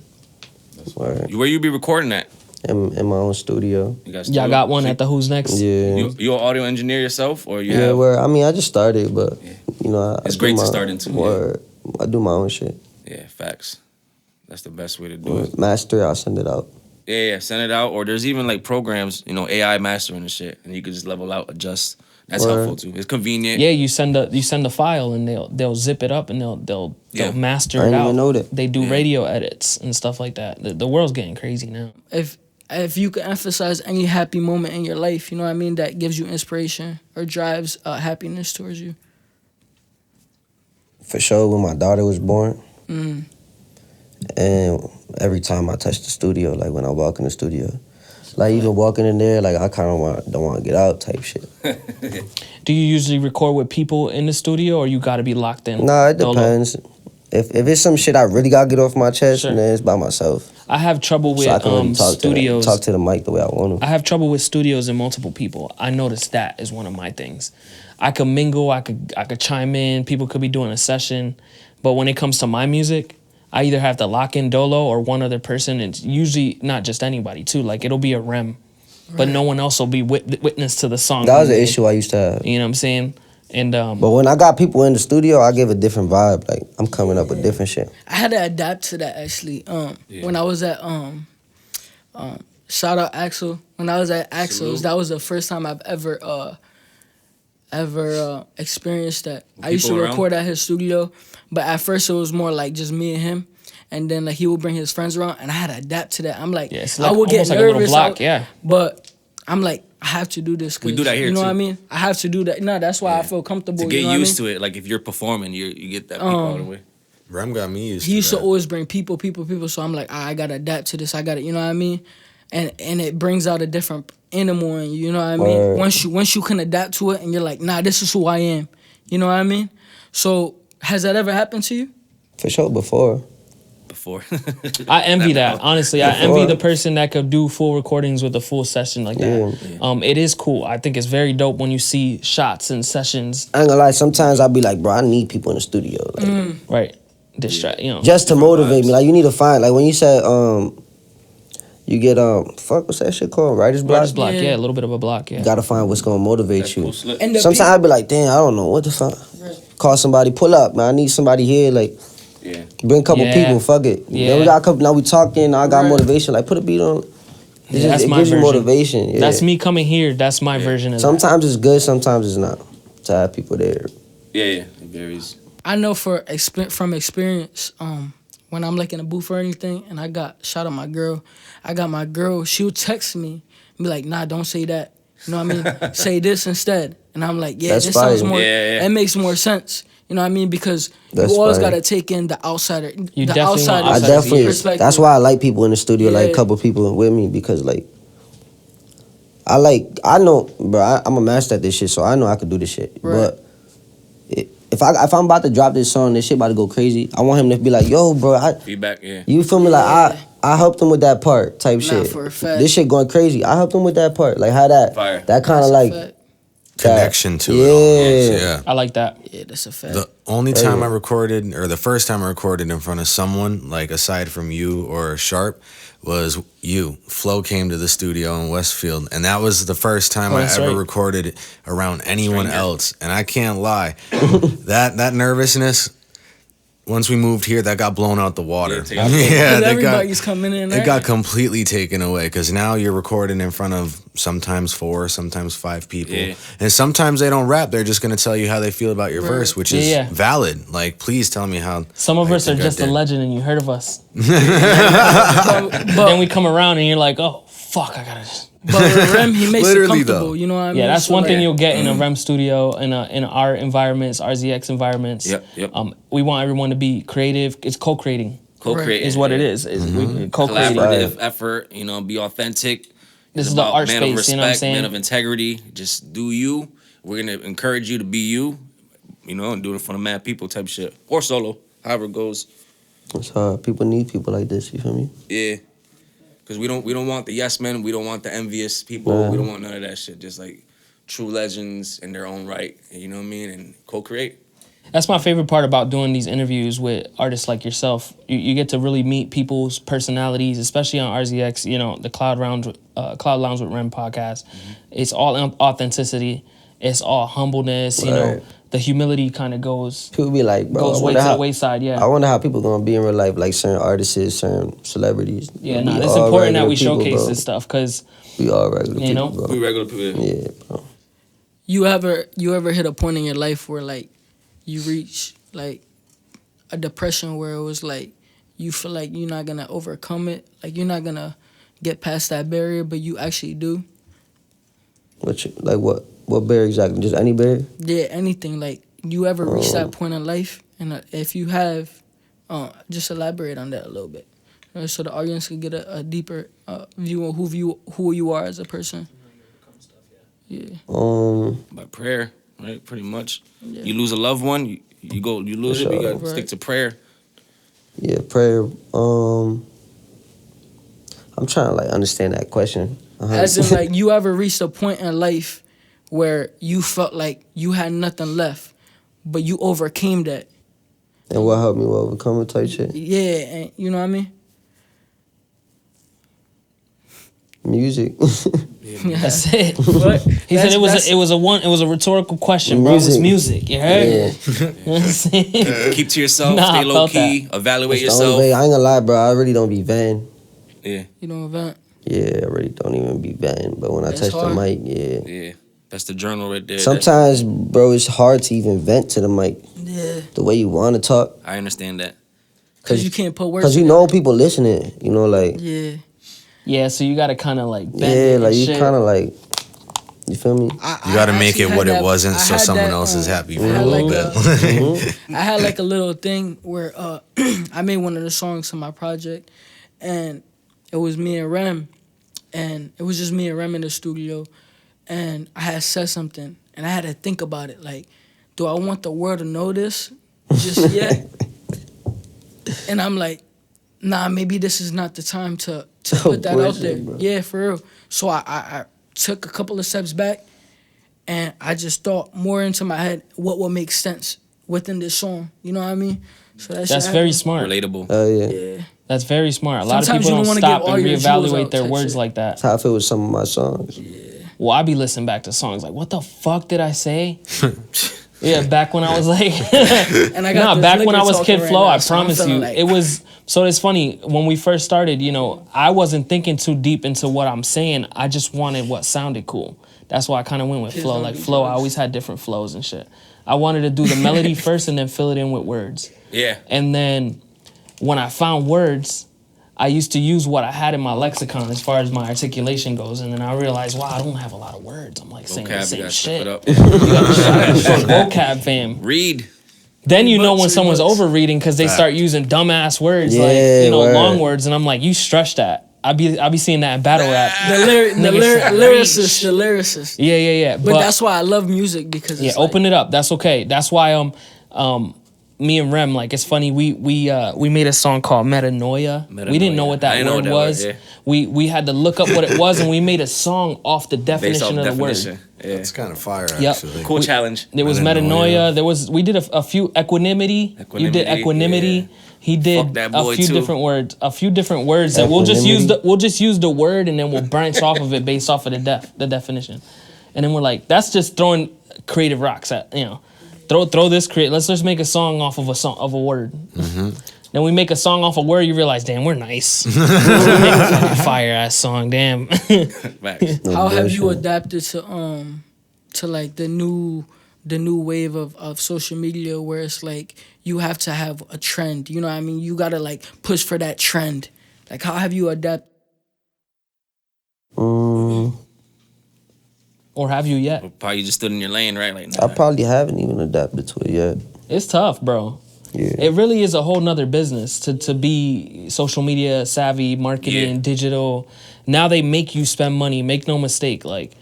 Speaker 1: Word.
Speaker 3: Where you be recording at?
Speaker 1: In my own studio.
Speaker 3: You guys
Speaker 2: Y'all got one at the Who's Next?
Speaker 1: Yeah.
Speaker 3: You an audio engineer yourself, or you
Speaker 1: Yeah,
Speaker 3: have?
Speaker 1: where I mean I just started, but you know
Speaker 3: It's
Speaker 1: I
Speaker 3: great
Speaker 1: do
Speaker 3: to
Speaker 1: my-
Speaker 3: start into, yeah.
Speaker 1: Word. I do my own shit.
Speaker 3: Yeah, facts. That's the best way to do it.
Speaker 1: Master, I'll send it out.
Speaker 3: Yeah, send it out. Or there's even like programs, AI mastering and shit, and you could just level out, adjust. That's
Speaker 1: Word.
Speaker 3: helpful too. It's convenient.
Speaker 2: Yeah, you send the file and they'll zip it up and they'll
Speaker 3: Yeah.
Speaker 2: master
Speaker 1: I
Speaker 2: it
Speaker 1: didn't
Speaker 2: out.
Speaker 1: even know that.
Speaker 2: They do
Speaker 3: Yeah.
Speaker 2: radio edits and stuff like that. The world's getting crazy now.
Speaker 5: If you could emphasize any happy moment in your life, you know what I mean, that gives you inspiration or drives happiness towards you.
Speaker 1: For sure, when my daughter was born,
Speaker 5: Mm.
Speaker 1: and every time I touch the studio, like when I walk in the studio, like even walking in there, like I kind of don't want to get out type shit.
Speaker 2: Do you usually record with people in the studio or you got to be locked in?
Speaker 1: Nah, it
Speaker 2: Dolo?
Speaker 1: depends. If it's some shit I really gotta get off my chest,
Speaker 2: Sure.
Speaker 1: then it's by myself.
Speaker 2: I have trouble with
Speaker 1: So I can really
Speaker 2: studios.
Speaker 1: talk to the mic the way I want to.
Speaker 2: I have trouble with studios and multiple people. I noticed that is one of my things. I could mingle, I could chime in, people could be doing a session, but when it comes to my music, I either have to lock in Dolo or one other person. It's usually not just anybody too. Like it'll be a ReMM, but no one else will be witness to the song.
Speaker 1: That was an issue I used to have.
Speaker 2: You know what I'm saying? And
Speaker 1: But when I got people in the studio, I give a different vibe. Like I'm coming up with different shit.
Speaker 5: I had to adapt to that actually. When I was at shout out Axel. When I was at Axel's, that was the first time I've ever experienced that. I used to
Speaker 3: People around?
Speaker 5: record at his studio, but at first it was more like just me and him, and then like he would bring his friends around, and I had to adapt to that. I'm like,
Speaker 2: yeah, it's like,
Speaker 5: I would get
Speaker 2: almost like a little
Speaker 5: nervous,
Speaker 2: block. Yeah.
Speaker 5: but I'm like, I have to do this. 'Cause,
Speaker 3: We do that here,
Speaker 5: You know
Speaker 3: too.
Speaker 5: what I mean? I have to do that. No, that's why I feel comfortable.
Speaker 3: To get
Speaker 5: you know
Speaker 3: used
Speaker 5: what I mean?
Speaker 3: to it, like if you're performing, you get that people out of the way.
Speaker 4: Rem got me used
Speaker 5: He
Speaker 4: to
Speaker 5: used to
Speaker 4: that.
Speaker 5: always bring people. So I'm like, I gotta adapt to this. I gotta, you know what I mean? And it brings out a different animal in you. You know what I mean?
Speaker 1: Word.
Speaker 5: Once you can adapt to it, and you're like, nah, this is who I am. You know what I mean? So has that ever happened to you?
Speaker 1: For sure, before.
Speaker 2: I envy that. Honestly, I envy
Speaker 1: Before.
Speaker 2: the person that could do full recordings with a full session like that. It is cool. I think it's very dope when you see shots and sessions.
Speaker 1: I ain't gonna lie. Sometimes I'll be like, bro, I need people in the studio. Like,
Speaker 2: Right. distract. You know,
Speaker 1: just to
Speaker 3: Different
Speaker 1: motivate
Speaker 3: vibes.
Speaker 1: me. Like you need to find like when you said you get what's that shit called? Writer's block.
Speaker 2: writer's block.
Speaker 5: Yeah.
Speaker 2: Yeah, a little bit of a block. Yeah.
Speaker 1: You gotta find what's gonna motivate
Speaker 3: That's
Speaker 1: you.
Speaker 3: cool slip.
Speaker 5: And the
Speaker 1: Sometimes I'd be like, damn, I don't know what the fuck. Call somebody, pull up, man. I need somebody here. Like,
Speaker 3: Yeah.
Speaker 1: bring a couple
Speaker 2: Yeah.
Speaker 1: people. Fuck it.
Speaker 2: Yeah.
Speaker 1: Then we got a couple. Now we talking. Now I got
Speaker 5: Right.
Speaker 1: motivation. Like, put a beat on.
Speaker 2: Yeah, that's
Speaker 1: It
Speaker 2: my
Speaker 1: gives you
Speaker 2: version.
Speaker 1: motivation. Yeah.
Speaker 2: That's me coming here. That's my version of that.
Speaker 1: Sometimes it's good. Sometimes it's not. To have people there.
Speaker 3: Yeah, it varies.
Speaker 5: I know from experience, when I'm like in a booth or anything, and I got shout out my girl, she'll text me and be like, nah, don't say that. You know what I mean? Say this instead. And I'm like, yeah,
Speaker 1: That's
Speaker 5: this sounds
Speaker 1: fire.
Speaker 5: more.
Speaker 3: Yeah.
Speaker 5: It makes more sense. You know what I mean? Because
Speaker 1: That's
Speaker 5: you always
Speaker 1: fire.
Speaker 5: gotta take in the outsider.
Speaker 2: You
Speaker 5: the
Speaker 2: definitely want
Speaker 5: outsider.
Speaker 1: I
Speaker 2: outsider's
Speaker 1: definitely.
Speaker 5: perspective.
Speaker 1: That's why I like people in the studio. Like a
Speaker 5: Yeah.
Speaker 1: couple people with me because like. I know, bro. I'm a master at this shit, so I know I could do this shit.
Speaker 5: Right.
Speaker 1: But if I'm about to drop this song, this shit about to go crazy. I want him to be like, yo, bro.
Speaker 3: Feedback, yeah.
Speaker 1: You feel me? Like I helped him with that part type shit.
Speaker 5: for a fact.
Speaker 1: This shit going crazy. I helped him with that part. Like how that
Speaker 3: Fire.
Speaker 1: that kind
Speaker 5: That's
Speaker 1: of
Speaker 5: a
Speaker 1: like
Speaker 5: fact.
Speaker 4: Connection to
Speaker 1: Yeah.
Speaker 4: it almost. Yeah.
Speaker 2: I like that.
Speaker 5: Yeah, that's a fact.
Speaker 4: The only time
Speaker 1: yeah.
Speaker 4: I recorded, or the first time I recorded in front of someone, like aside from you or Sharp, was you. Flo came to the studio in Westfield, and that was the first time
Speaker 2: Oh,
Speaker 4: I
Speaker 2: that's
Speaker 4: ever
Speaker 2: right.
Speaker 4: recorded around anyone
Speaker 3: Stranger.
Speaker 4: else. And I can't lie, that nervousness. Once we moved here, that got blown out the water.
Speaker 3: Yeah, take out the-
Speaker 4: Yeah,
Speaker 5: Because
Speaker 4: they
Speaker 5: everybody's coming in.
Speaker 4: It
Speaker 5: Right?
Speaker 4: got completely taken away because now you're recording in front of sometimes 4, sometimes 5 people.
Speaker 3: Yeah.
Speaker 4: And sometimes they don't rap. They're just going to tell you how they feel about your
Speaker 5: Right.
Speaker 4: verse, which is
Speaker 2: Yeah.
Speaker 4: valid. Like, please tell me how.
Speaker 2: Some of
Speaker 4: I
Speaker 2: us are
Speaker 4: think I
Speaker 2: just a
Speaker 4: did.
Speaker 2: legend, and you heard of us.
Speaker 5: but,
Speaker 2: Then we come around, and you're like, oh fuck, I gotta. Just...
Speaker 5: but with Rem, he makes it
Speaker 4: Literally,
Speaker 5: comfortable.
Speaker 4: though.
Speaker 5: You know what I mean?
Speaker 2: Yeah, that's
Speaker 5: So,
Speaker 2: one
Speaker 5: like,
Speaker 2: thing you'll get in a ReM studio, in our environments, RZX environments.
Speaker 3: Yep.
Speaker 2: We want everyone to be creative. It's co-creating.
Speaker 3: Co-creating.
Speaker 2: Is what it is. We co-creating.
Speaker 3: Collaborative effort, be authentic.
Speaker 2: This
Speaker 3: It's
Speaker 2: is the
Speaker 3: about
Speaker 2: art
Speaker 3: man of
Speaker 2: space,
Speaker 3: respect,
Speaker 2: you know what I'm saying?
Speaker 3: man of integrity. Just do you. We're going to encourage you to be you, and do it in front of mad people type shit. Or solo, however it goes.
Speaker 1: It's hard. People need people like this. You feel me?
Speaker 3: Yeah. Because we don't want the yes men. We don't want the envious people.
Speaker 1: Yeah.
Speaker 3: We don't want none of that shit. Just like true legends in their own right. You know what I mean? And co-create.
Speaker 2: That's my favorite part about doing these interviews with artists like yourself. You get to really meet people's personalities, especially on RZX, the CloudLounge with ReM podcast. It's all authenticity. It's all humbleness,
Speaker 1: Right.
Speaker 2: The humility kind of goes
Speaker 1: People be like, bro,
Speaker 2: way to the wayside, yeah.
Speaker 1: I wonder how people gonna be in real life, like certain artists, certain celebrities.
Speaker 2: Yeah,
Speaker 1: We
Speaker 2: no, it's
Speaker 1: all
Speaker 2: important that
Speaker 1: regular
Speaker 2: we
Speaker 1: people,
Speaker 2: showcase
Speaker 1: bro.
Speaker 2: this stuff because,
Speaker 1: We all regular
Speaker 2: You
Speaker 1: people,
Speaker 2: know?
Speaker 1: bro.
Speaker 3: We regular people.
Speaker 1: Yeah, bro.
Speaker 5: You ever hit a point in your life where like you reach like a depression where it was like you feel like you're not gonna overcome it, like you're not gonna get past that barrier, but you actually do?
Speaker 1: What bear exactly? Just any bear?
Speaker 5: Yeah, anything. Like you ever reach that point in life, and if you have, just elaborate on that a little bit, so the audience could get a deeper view on who you are as a person. Yeah.
Speaker 3: By prayer, right? Pretty much.
Speaker 5: Yeah.
Speaker 3: You lose a loved one, you lose it.
Speaker 1: For
Speaker 3: You
Speaker 1: sure.
Speaker 3: got to stick
Speaker 5: Right.
Speaker 3: to prayer.
Speaker 1: Yeah, prayer. I'm trying to understand that question.
Speaker 5: As in, like, you ever reached a point in life where you felt like you had nothing left, but you overcame that.
Speaker 1: And what helped me overcome it type shit?
Speaker 5: Yeah, and you know what I mean?
Speaker 1: Music.
Speaker 2: that's it.
Speaker 5: But
Speaker 2: He said it was a rhetorical question, bro. It was music. You heard?
Speaker 1: Yeah.
Speaker 2: You know what I'm saying?
Speaker 3: Keep to yourself,
Speaker 2: Nah, I
Speaker 3: stay low
Speaker 2: felt
Speaker 3: key, evaluate
Speaker 1: It's the only
Speaker 3: yourself.
Speaker 1: way. I ain't gonna lie, bro. I really don't be venting.
Speaker 3: Yeah,
Speaker 5: You know what?
Speaker 1: Yeah, I really don't even be venting. But when I
Speaker 5: It's
Speaker 1: touch
Speaker 5: hard.
Speaker 1: the mic, yeah.
Speaker 3: yeah. That's the journal right there.
Speaker 1: Sometimes, bro, it's hard to even vent to the mic
Speaker 5: Yeah,
Speaker 1: the way you want to talk.
Speaker 3: I understand that.
Speaker 5: because you can't put words.
Speaker 1: Because you know people listening. You know, like,
Speaker 5: Yeah.
Speaker 2: Yeah, so you got to kind of bend
Speaker 1: yeah,
Speaker 2: it
Speaker 1: like
Speaker 2: and
Speaker 1: you
Speaker 2: shit.
Speaker 1: kind of like, you feel me?
Speaker 4: You got to make it what it wasn't
Speaker 5: I
Speaker 4: so
Speaker 5: had
Speaker 4: someone
Speaker 5: that,
Speaker 4: else is happy for
Speaker 5: I
Speaker 4: a
Speaker 5: had
Speaker 4: little
Speaker 5: like
Speaker 4: bit.
Speaker 5: I had like a little thing where I made one of the songs to my project, and it was me and Rem, and it was just me and Rem in the studio, and I had said something, and I had to think about it. Like, do I want the world to know this just yet? And I'm like, nah, maybe this is not the time to put that out there.
Speaker 1: Bullshit, bro.
Speaker 5: Yeah, for real. So I took a couple of steps back, and I just thought more into my head what would make sense within this song. You know what I mean? So
Speaker 2: That's very smart.
Speaker 3: Relatable.
Speaker 5: Yeah.
Speaker 2: That's very smart. A lot of
Speaker 5: Sometimes
Speaker 2: people
Speaker 5: you
Speaker 2: don't
Speaker 5: don't wanna give
Speaker 2: stop
Speaker 5: all
Speaker 2: and
Speaker 5: your jewels
Speaker 2: reevaluate
Speaker 5: out
Speaker 2: their
Speaker 5: type
Speaker 2: words
Speaker 5: shit.
Speaker 2: like that.
Speaker 1: That's how I feel with some of my songs.
Speaker 2: Well, I be listening back to songs like, what the fuck did I say? Yeah, back when I was like,
Speaker 5: And I got
Speaker 2: back when
Speaker 5: liquor
Speaker 2: I was
Speaker 5: talking
Speaker 2: Kid
Speaker 5: right
Speaker 2: Flow,
Speaker 5: now,
Speaker 2: I
Speaker 5: so I'm
Speaker 2: promise
Speaker 5: feeling
Speaker 2: you,
Speaker 5: like-
Speaker 2: it was. So it's funny when we first started. You know, I wasn't thinking too deep into what I'm saying. I just wanted what sounded cool. That's why I kind of went with
Speaker 5: Kids
Speaker 2: flow.
Speaker 5: don't
Speaker 2: Like
Speaker 5: do
Speaker 2: flow, I
Speaker 5: drugs.
Speaker 2: always had different flows and shit. I wanted to do the melody first and then fill it in with words.
Speaker 3: Yeah.
Speaker 2: And then when I found words, I used to use what I had in my lexicon as far as my articulation goes. And then I realized, wow, I don't have a lot of words. I'm like saying the
Speaker 3: Vocab, you
Speaker 2: same
Speaker 3: gotta
Speaker 2: shit.
Speaker 3: step it up.
Speaker 2: Vocab, fam.
Speaker 3: Read.
Speaker 2: Then you know when
Speaker 5: bucks,
Speaker 2: someone's
Speaker 5: 3 bucks.
Speaker 2: overreading because they start using dumbass words like,
Speaker 1: Yeah,
Speaker 2: you know,
Speaker 1: word.
Speaker 2: long words. And I'm like, you stretch that. I be seeing that in battle rap.
Speaker 5: Lyricist, the lyricist.
Speaker 2: Yeah.
Speaker 5: But that's why I love music because
Speaker 2: Yeah,
Speaker 5: it's
Speaker 2: open it up. That's okay. That's why me and Rem, like, it's funny. We made a song called Metanoia. We didn't know what
Speaker 3: I
Speaker 2: that
Speaker 3: didn't know
Speaker 2: word
Speaker 3: what that
Speaker 2: was.
Speaker 3: word,
Speaker 2: We had to look up what it was, and we made a song off the
Speaker 3: Based off
Speaker 2: definition of the
Speaker 3: definition.
Speaker 2: word.
Speaker 3: Yeah.
Speaker 4: It's kind of fire,
Speaker 2: Yep.
Speaker 4: actually.
Speaker 3: Cool challenge.
Speaker 2: There was
Speaker 4: Metanoia.
Speaker 2: Metanoia. We did a few equanimity. You did
Speaker 3: Equanimity,
Speaker 2: equanimity.
Speaker 3: yeah.
Speaker 2: He did
Speaker 3: Fuck that
Speaker 2: a
Speaker 3: boy,
Speaker 2: few
Speaker 3: too.
Speaker 2: different words. A few different words that we'll just use the word, and then we'll branch off of it based off of the definition. And then we're like, that's just throwing creative rocks at, you know. Throw this let's just make a song off of a word. Then we make a song off a word, you realize, damn, we're nice. We make a fucking fire ass song, damn.
Speaker 3: Facts.
Speaker 5: How have you
Speaker 1: bullshit.
Speaker 5: adapted to like the new wave of social media where it's like you have to have a trend, you know what I mean? You gotta like push for that trend. Like how have you adapted?
Speaker 2: Or have you yet?
Speaker 3: Probably you just stood in your lane, right? Like,
Speaker 1: I probably haven't even adapted to it yet.
Speaker 2: It's tough, bro.
Speaker 1: Yeah.
Speaker 2: It really is a whole nother business to be social media savvy, marketing,
Speaker 3: Yeah.
Speaker 2: digital. Now they make you spend money. Make no mistake. Like,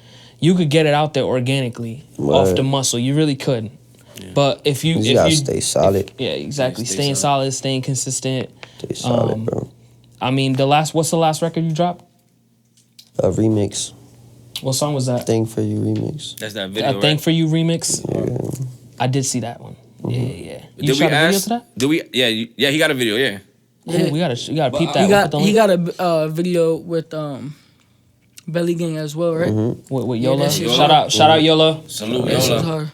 Speaker 2: you could get it out there organically off
Speaker 1: Right.
Speaker 2: the muscle. You really could. But if you
Speaker 1: gotta stay solid.
Speaker 2: yeah, exactly.
Speaker 3: Stay
Speaker 2: Staying solid, staying consistent.
Speaker 1: Stay solid, bro.
Speaker 2: I mean, what's the last record you dropped?
Speaker 1: A remix.
Speaker 2: What song was that?
Speaker 1: Thing for You remix.
Speaker 3: that's that video,
Speaker 2: A Thank
Speaker 3: right?
Speaker 2: For You remix.
Speaker 1: Yeah.
Speaker 2: I did see that one. Yeah. You
Speaker 3: Did we
Speaker 2: shot a video
Speaker 3: ask?
Speaker 2: to that?
Speaker 3: Did we? Yeah, he got a video. Yeah.
Speaker 2: Yeah. We gotta peep that.
Speaker 5: He got
Speaker 2: Put the
Speaker 5: he
Speaker 2: link.
Speaker 5: got a video with Belly Gang as well, right?
Speaker 2: with
Speaker 5: Yeah,
Speaker 2: Yola.
Speaker 5: that shit
Speaker 2: Shout
Speaker 5: hard.
Speaker 2: out Yola.
Speaker 3: Salute,
Speaker 5: That shit
Speaker 3: Yola.
Speaker 5: hard.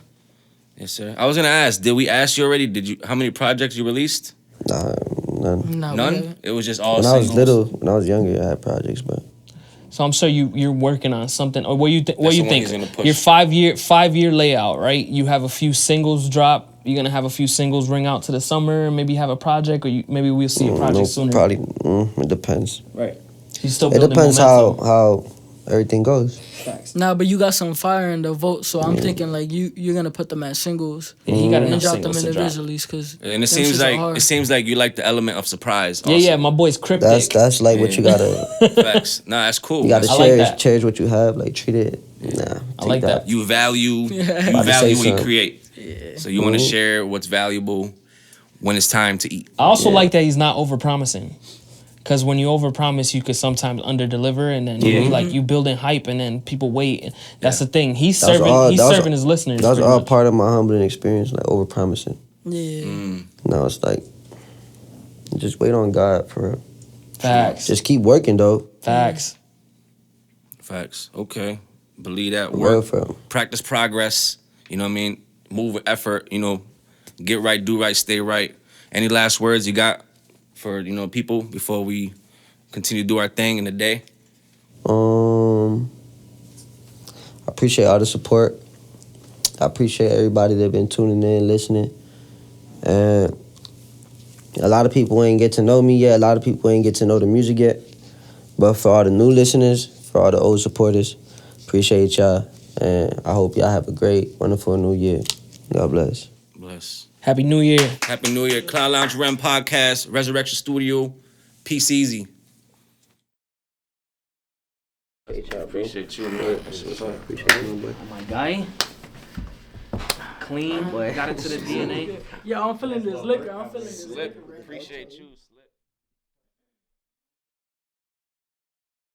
Speaker 3: Yes, sir. I was gonna ask. Did we ask you already? How many projects you released?
Speaker 1: Nah, none.
Speaker 5: Nah, we
Speaker 3: None.
Speaker 5: haven't.
Speaker 3: It was just all
Speaker 1: When I was
Speaker 3: singles.
Speaker 1: little, when I was younger, I had projects, but
Speaker 2: So I'm sure you're working on something. Or what you
Speaker 3: That's
Speaker 2: you
Speaker 3: the one
Speaker 2: think?
Speaker 3: he's gonna push.
Speaker 2: Your 5-year layout, right? You have a few singles drop. You're gonna have a few singles ring out to the summer. Maybe have a project, or maybe we'll see a project
Speaker 1: no,
Speaker 2: sooner.
Speaker 1: probably it depends.
Speaker 2: Right. You still
Speaker 1: It
Speaker 2: building
Speaker 1: depends
Speaker 2: momentum.
Speaker 1: how everything goes.
Speaker 5: Nah, but you got some fire in the vote, so I'm thinking like you're gonna put them as singles
Speaker 2: Yeah, he got
Speaker 5: and
Speaker 2: enough
Speaker 5: drop them
Speaker 2: singles to drop.
Speaker 5: individually because
Speaker 3: And it seems like you like the element of surprise. Also.
Speaker 2: Yeah, my boy's cryptic.
Speaker 1: That's like what you gotta
Speaker 3: Facts. Nah, that's cool.
Speaker 1: you gotta
Speaker 2: I like that.
Speaker 1: cherish what you have, like treat it. Nah,
Speaker 2: I
Speaker 1: take
Speaker 2: like that.
Speaker 3: You value
Speaker 1: About to
Speaker 3: what
Speaker 1: say
Speaker 3: you
Speaker 1: something.
Speaker 3: create. So you want to share what's valuable when it's time to eat.
Speaker 2: I also like that he's not overpromising. Because when you overpromise, you could sometimes underdeliver, and then you building hype, and then people wait. And that's the thing. He's
Speaker 1: That was
Speaker 2: serving.
Speaker 1: all-
Speaker 2: He's
Speaker 1: that was-
Speaker 2: serving his listeners.
Speaker 1: That was
Speaker 2: pretty
Speaker 1: all
Speaker 2: much.
Speaker 1: part of my humbling experience, like over promising.
Speaker 5: yeah.
Speaker 1: Now it's like just wait on God for real.
Speaker 2: Facts.
Speaker 1: Just keep working though.
Speaker 2: Facts.
Speaker 3: Facts. Okay. Believe that.
Speaker 1: For real,
Speaker 3: Work.
Speaker 1: for real.
Speaker 3: Practice progress. You know what I mean? Move with effort. You know, get right, do right, stay right. Any last words you got for people before we continue to do our thing in the day?
Speaker 1: I appreciate all the support. I appreciate everybody that been tuning in, listening. And a lot of people ain't get to know me yet. A lot of people ain't get to know the music yet. But for all the new listeners, for all the old supporters, appreciate y'all. And I hope y'all have a great, wonderful new year. God bless.
Speaker 3: Bless.
Speaker 2: Happy New Year.
Speaker 3: Happy New Year. CloudLounge ReMM Podcast, ReZerXtion Studio. Peace easy. Appreciate you, man.
Speaker 2: My guy. Clean. Got into the DNA.
Speaker 5: Yeah, I'm feeling this liquor. I'm feeling this liquor.
Speaker 3: Appreciate you.